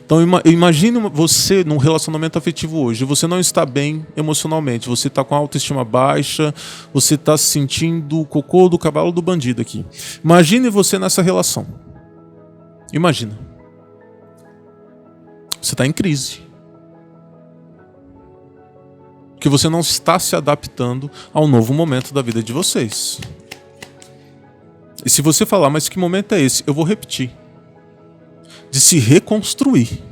Então imagine você num relacionamento afetivo hoje. Você não está bem emocionalmente. Você está com a autoestima baixa. Você está se sentindo o cocô do cavalo do bandido aqui. Imagine você nessa relação. Imagina. Você está em crise. Que você não está se adaptando ao novo momento da vida de vocês. E se você falar, mas que momento é esse? Eu vou repetir. De se reconstruir.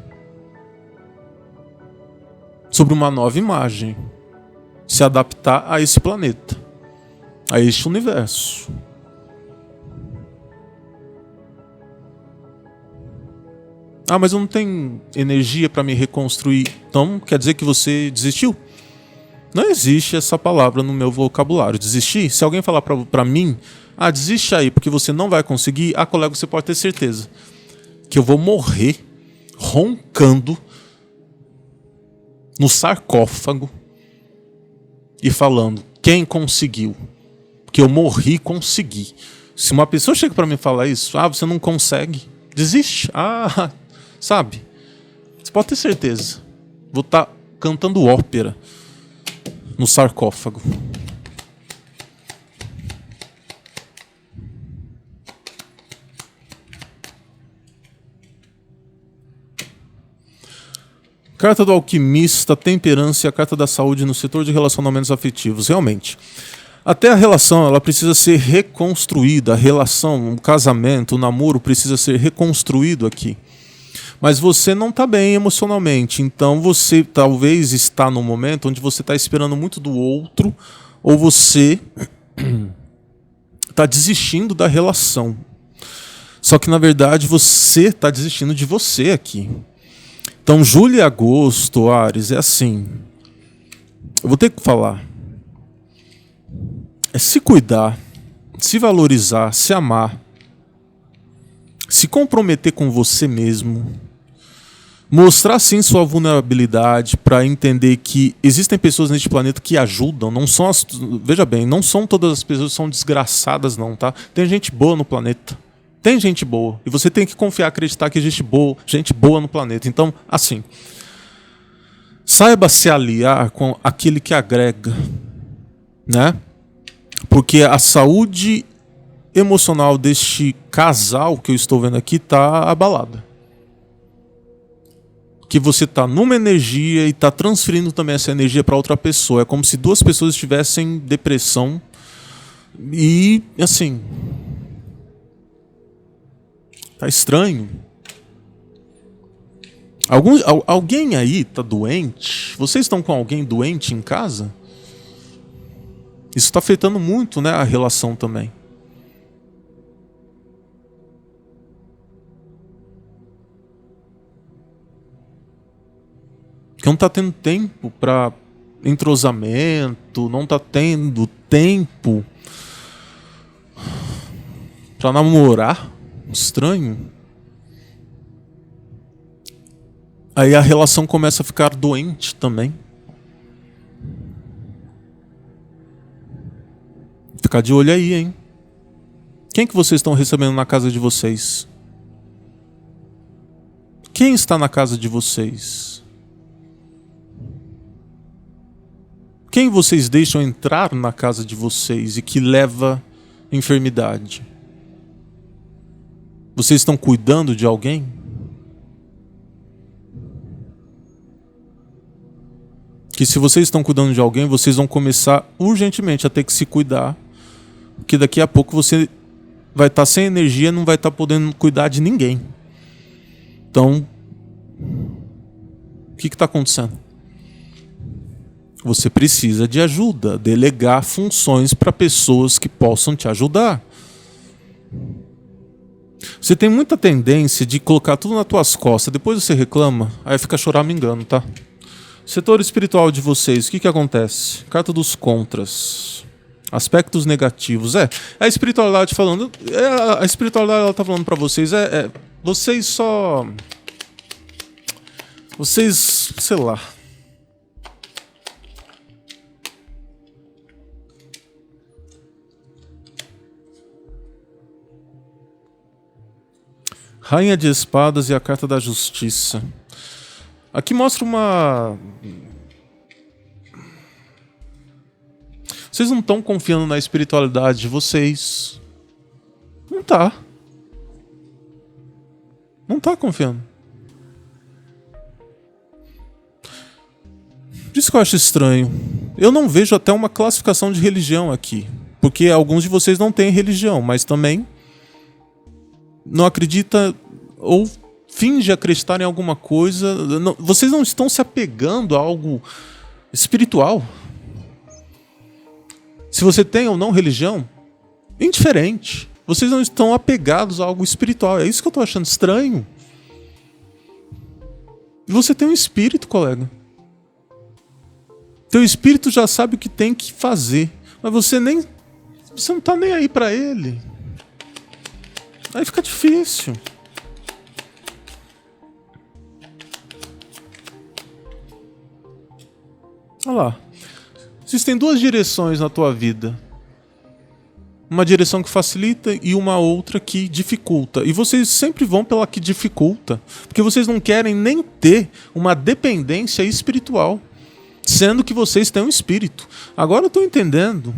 Sobre uma nova imagem. Se adaptar a esse planeta. A este universo. Ah, mas eu não tenho energia para me reconstruir. Então quer dizer que você desistiu? Não existe essa palavra no meu vocabulário. Desistir? Se alguém falar pra mim, desiste aí, porque você não vai conseguir, colega, você pode ter certeza que eu vou morrer roncando no sarcófago e falando, quem conseguiu? Porque eu morri e consegui. Se uma pessoa chega pra mim e falar isso, você não consegue, desiste. Sabe? Você pode ter certeza. Vou estar cantando ópera no sarcófago. Carta do alquimista, temperança e a carta da saúde no setor de relacionamentos afetivos. Realmente, até a relação ela precisa ser reconstruída. A relação, o casamento, o namoro precisa ser reconstruído aqui. Mas você não está bem emocionalmente, então você talvez está num momento onde você está esperando muito do outro, ou você está desistindo da relação. Só que na verdade você está desistindo de você aqui. Então julho e agosto, Áries, é assim. Eu vou ter que falar. É se cuidar, se valorizar, se amar, se comprometer com você mesmo. Mostrar sim sua vulnerabilidade para entender que existem pessoas neste planeta que ajudam, não são veja bem, não são todas as pessoas que são desgraçadas não, tá? Tem gente boa no planeta. Tem gente boa e você tem que confiar, acreditar que existe gente boa no planeta. Então, assim, saiba se aliar com aquele que agrega, né? Porque a saúde emocional deste casal que eu estou vendo aqui está abalada. Que você está numa energia e está transferindo também essa energia para outra pessoa. É como se duas pessoas estivessem em depressão. E, assim... Tá estranho. Alguém aí está doente? Vocês estão com alguém doente em casa? Isso está afetando muito, né, a relação também. Porque não está tendo tempo para entrosamento, não está tendo tempo para namorar. Estranho. Aí a relação começa a ficar doente também. Ficar de olho aí, hein? Quem que vocês estão recebendo na casa de vocês? Quem está na casa de vocês? Quem vocês deixam entrar na casa de vocês e que leva enfermidade? Vocês estão cuidando de alguém? Que se vocês estão cuidando de alguém, vocês vão começar urgentemente a ter que se cuidar, porque daqui a pouco você vai estar sem energia, não vai estar podendo cuidar de ninguém. Então, o que está acontecendo? Você precisa de ajuda, delegar funções para pessoas que possam te ajudar. Você tem muita tendência de colocar tudo nas tuas costas, depois você reclama, aí fica choramingando, tá? Setor espiritual de vocês, o que acontece? Carta dos contras. Aspectos negativos. A espiritualidade falando. A espiritualidade ela tá falando para vocês. Vocês só. Vocês. Sei lá. Rainha de Espadas e a Carta da Justiça. Aqui mostra uma... Vocês não estão confiando na espiritualidade de vocês. Não tá. Não tá confiando. Por isso que eu acho estranho. Eu não vejo até uma classificação de religião aqui. Porque alguns de vocês não têm religião, mas também não acredita ou finge acreditar em alguma coisa. Vocês não estão se apegando a algo espiritual. Se você tem ou não religião, indiferente. Vocês não estão apegados a algo espiritual. É isso que eu estou achando estranho. E você tem um espírito, colega. Teu espírito já sabe o que tem que fazer. Mas você não está nem aí para ele. Aí fica difícil. Olha lá. Existem duas direções na tua vida. Uma direção que facilita e uma outra que dificulta. E vocês sempre vão pela que dificulta. Porque vocês não querem nem ter uma dependência espiritual. Sendo que vocês têm um espírito. Agora eu estou entendendo.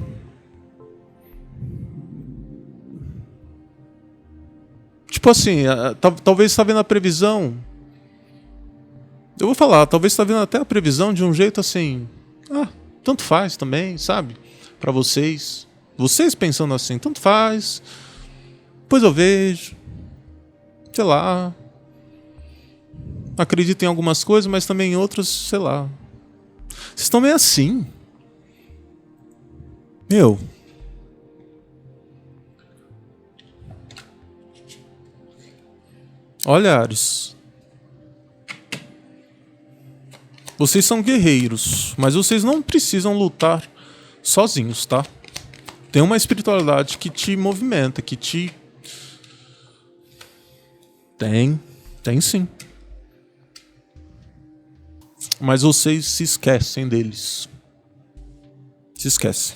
Tipo assim, talvez você está vendo a previsão. Eu vou falar, talvez você está vendo até a previsão de um jeito assim. Tanto faz também, sabe? Para vocês. Vocês pensando assim, tanto faz. Depois eu vejo. Sei lá. Acredito em algumas coisas, mas também em outras, sei lá. Vocês estão meio assim. Olha, Ares. Vocês são guerreiros, mas vocês não precisam lutar sozinhos, tá? Tem uma espiritualidade que te movimenta, que te... Tem sim. Mas vocês se esquecem deles. Se esquecem.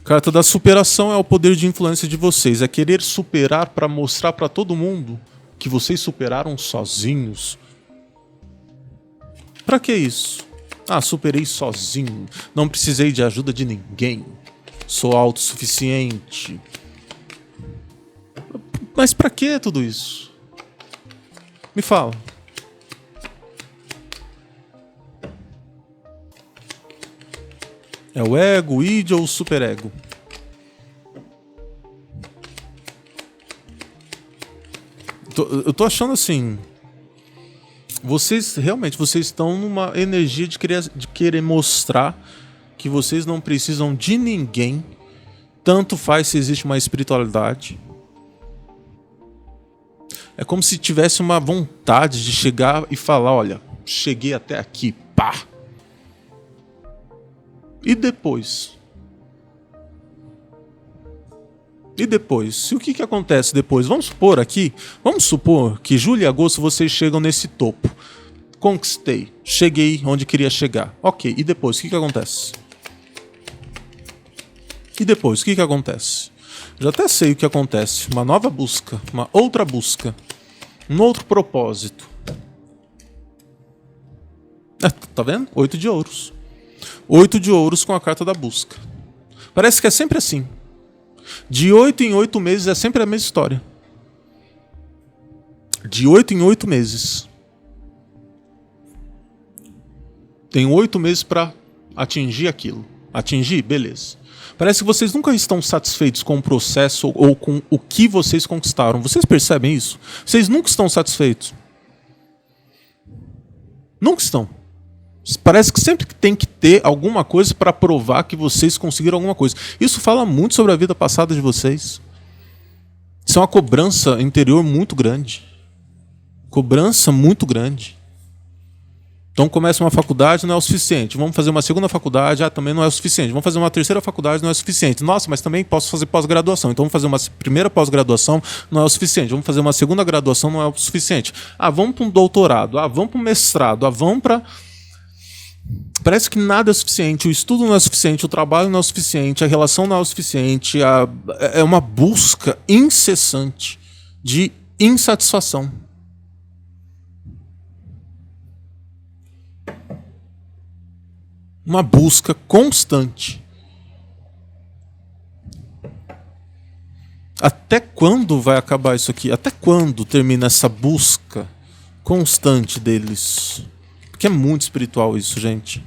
Carta da superação é o poder de influência de vocês. É querer superar para mostrar para todo mundo que vocês superaram sozinhos. Pra que isso? Superei sozinho. Não precisei de ajuda de ninguém. Sou autossuficiente. Mas pra que tudo isso? Me fala. É o ego, o id ou o superego? Eu tô achando assim... Vocês estão numa energia de querer mostrar que vocês não precisam de ninguém. Tanto faz se existe uma espiritualidade. É como se tivesse uma vontade de chegar e falar, olha, cheguei até aqui, pá. E depois? E depois? E o que acontece depois? Vamos supor que julho e agosto vocês chegam nesse topo. Conquistei. Cheguei onde queria chegar. Ok, e depois? O que acontece? E depois? O que acontece? Já até sei o que acontece. Uma nova busca. Uma outra busca. Um outro propósito. Tá vendo? 8 de ouros. 8 de ouros com a carta da busca. Parece que é sempre assim. De 8 em 8 meses é sempre a mesma história. De 8 em 8 meses. Tem 8 meses para atingir aquilo. Atingir? Beleza. Parece que vocês nunca estão satisfeitos com o processo ou com o que vocês conquistaram. Vocês percebem isso? Vocês nunca estão satisfeitos. Nunca estão. Parece que sempre tem que ter alguma coisa para provar que vocês conseguiram alguma coisa. Isso fala muito sobre a vida passada de vocês. Isso é uma cobrança interior muito grande. Cobrança muito grande. Então começa uma faculdade, não é o suficiente. Vamos fazer uma segunda faculdade, também não é o suficiente. Vamos fazer uma terceira faculdade, não é o suficiente. Nossa, mas também posso fazer pós-graduação. Então vamos fazer uma primeira pós-graduação, não é o suficiente. Vamos fazer uma segunda graduação, não é o suficiente. Vamos para um doutorado. Vamos para um mestrado. Vamos para... Parece que nada é suficiente. O estudo não é suficiente, o trabalho não é suficiente, a relação não é o suficiente. É uma busca incessante de insatisfação. Uma busca constante. Até quando vai acabar isso aqui? Até quando termina essa busca constante deles? Porque é muito espiritual isso, gente.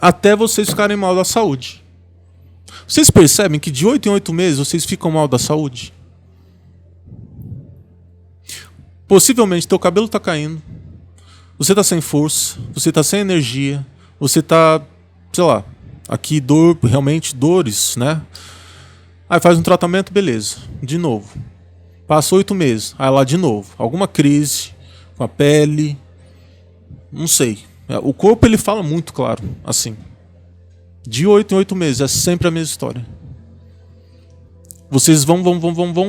Até vocês ficarem mal da saúde. Vocês percebem que de 8 em 8 meses vocês ficam mal da saúde? Possivelmente teu cabelo está caindo. Você está sem força, você está sem energia, você está, sei lá, aqui realmente dores, né? Aí faz um tratamento, beleza, de novo. Passa 8 meses, aí lá de novo. Alguma crise com a pele, não sei. O corpo ele fala muito claro, assim. De 8 em 8 meses, é sempre a mesma história. Vocês vão,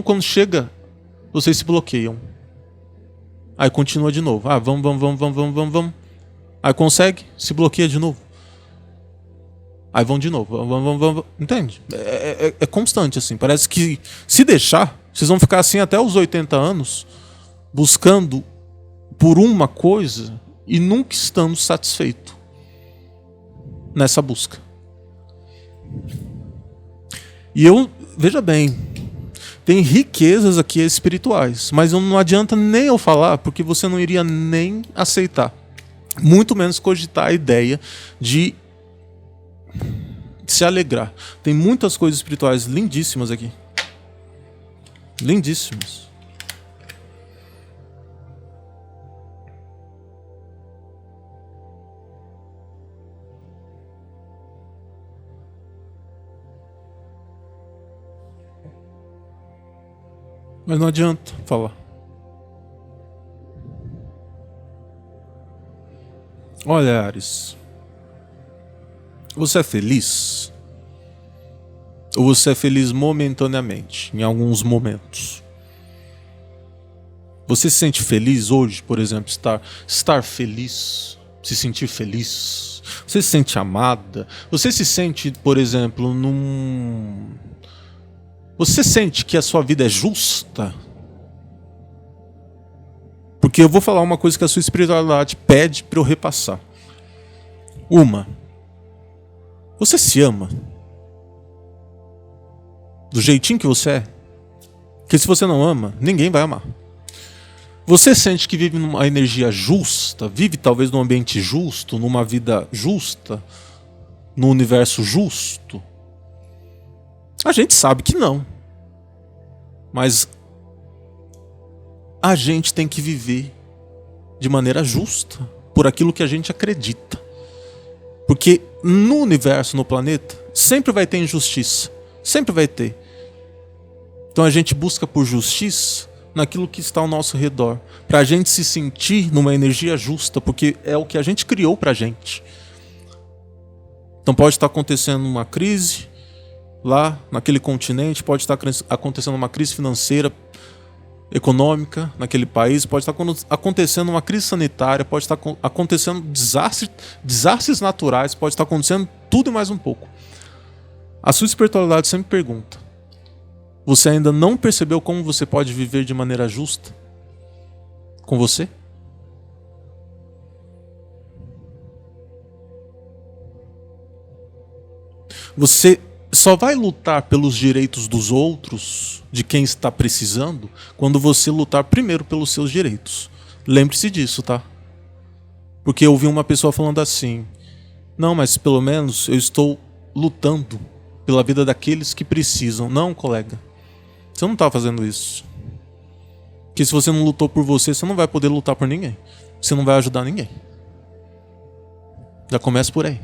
quando chega, vocês se bloqueiam. Aí continua de novo. Vamos. Aí consegue, se bloqueia de novo. Aí vão de novo. Vamos. Entende? É constante, assim. Parece que, se deixar, vocês vão ficar assim até os 80 anos, buscando por uma coisa e nunca estando satisfeito nessa busca. E veja bem, tem riquezas aqui espirituais, mas não adianta nem eu falar, porque você não iria nem aceitar. Muito menos cogitar a ideia de se alegrar. Tem muitas coisas espirituais lindíssimas aqui. Lindíssimas. Mas não adianta falar. Olha, Ares. Você é feliz? Ou você é feliz momentaneamente, em alguns momentos? Você se sente feliz hoje, por exemplo, estar feliz, se sentir feliz? Você se sente amada? Você se sente, por exemplo, Você sente que a sua vida é justa? Porque eu vou falar uma coisa que a sua espiritualidade pede para eu repassar. Você se ama? Do jeitinho que você é? Porque se você não ama, ninguém vai amar. Você sente que vive numa energia justa? Vive talvez num ambiente justo, numa vida justa? No universo justo? A gente sabe que não. Mas a gente tem que viver de maneira justa por aquilo que a gente acredita. Porque no universo, no planeta, sempre vai ter injustiça. Sempre vai ter. Então a gente busca por justiça naquilo que está ao nosso redor. Para a gente se sentir numa energia justa, porque é o que a gente criou para a gente. Então pode estar acontecendo uma crise lá naquele continente, pode estar acontecendo uma crise financeira, econômica naquele país, pode estar acontecendo uma crise sanitária, pode estar acontecendo desastres naturais, pode estar acontecendo tudo e mais um pouco. A sua espiritualidade sempre pergunta: você ainda não percebeu como você pode viver de maneira justa com você? Você só vai lutar pelos direitos dos outros, de quem está precisando, quando você lutar primeiro pelos seus direitos. Lembre-se disso, tá? Porque eu ouvi uma pessoa falando assim: não, mas pelo menos eu estou lutando pela vida daqueles que precisam. Não, colega. Você não está fazendo isso. Porque se você não lutou por você, você não vai poder lutar por ninguém. Você não vai ajudar ninguém. Já começa por aí.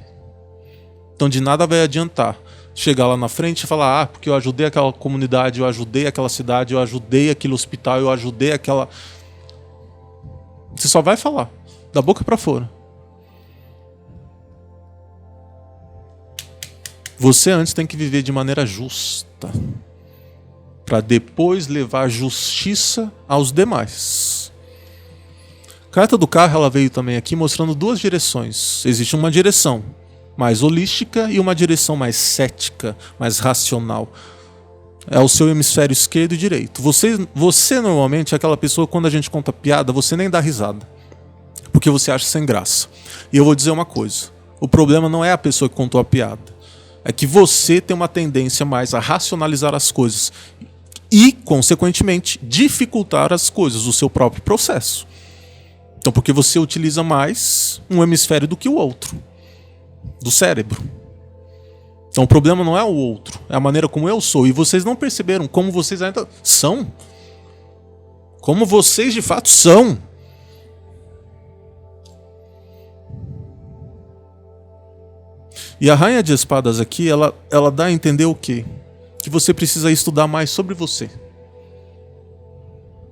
Então de nada vai adiantar chegar lá na frente e falar: porque eu ajudei aquela comunidade, eu ajudei aquela cidade, eu ajudei aquele hospital, eu ajudei aquela... Você só vai falar, da boca para fora. Você antes tem que viver de maneira justa, para depois levar justiça aos demais. A carta do carro, ela veio também aqui mostrando duas direções. Existe uma direção mais holística e uma direção mais cética, mais racional. É o seu hemisfério esquerdo e direito. Você normalmente é aquela pessoa, quando a gente conta piada, você nem dá risada, porque você acha sem graça. E eu vou dizer uma coisa: o problema não é a pessoa que contou a piada, é que você tem uma tendência mais a racionalizar as coisas e, consequentemente, dificultar as coisas, o seu próprio processo. Então, porque você utiliza mais um hemisfério do que o outro, do cérebro. Então o problema não é o outro, é a maneira como eu sou. E vocês não perceberam como vocês ainda são. Como vocês de fato são. E a Rainha de Espadas aqui, ela dá a entender o quê? Que você precisa estudar mais sobre você.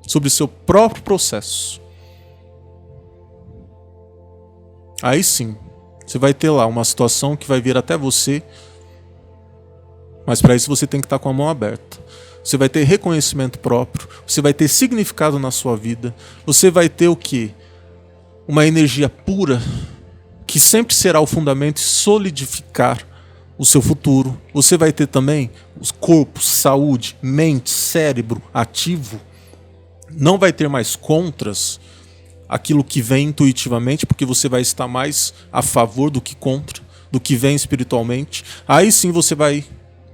Sobre seu próprio processo. Aí sim, você vai ter lá uma situação que vai vir até você, mas para isso você tem que estar com a mão aberta. Você vai ter reconhecimento próprio, você vai ter significado na sua vida, você vai ter o quê? Uma energia pura, que sempre será o fundamento e solidificar o seu futuro. Você vai ter também os corpos, saúde, mente, cérebro ativo. Não vai ter mais contras, aquilo que vem intuitivamente, porque você vai estar mais a favor do que contra, do que vem espiritualmente. Aí sim você vai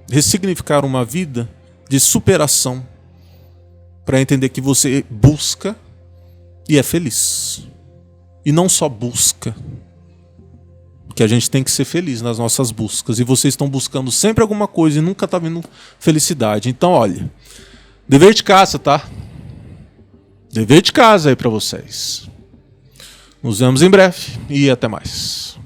ressignificar uma vida de superação, para entender que você busca e é feliz. E não só busca, porque a gente tem que ser feliz nas nossas buscas, e vocês estão buscando sempre alguma coisa e nunca está vindo felicidade. Então olha, dever de casa, tá? Dever de casa aí para vocês. Nos vemos em breve e até mais.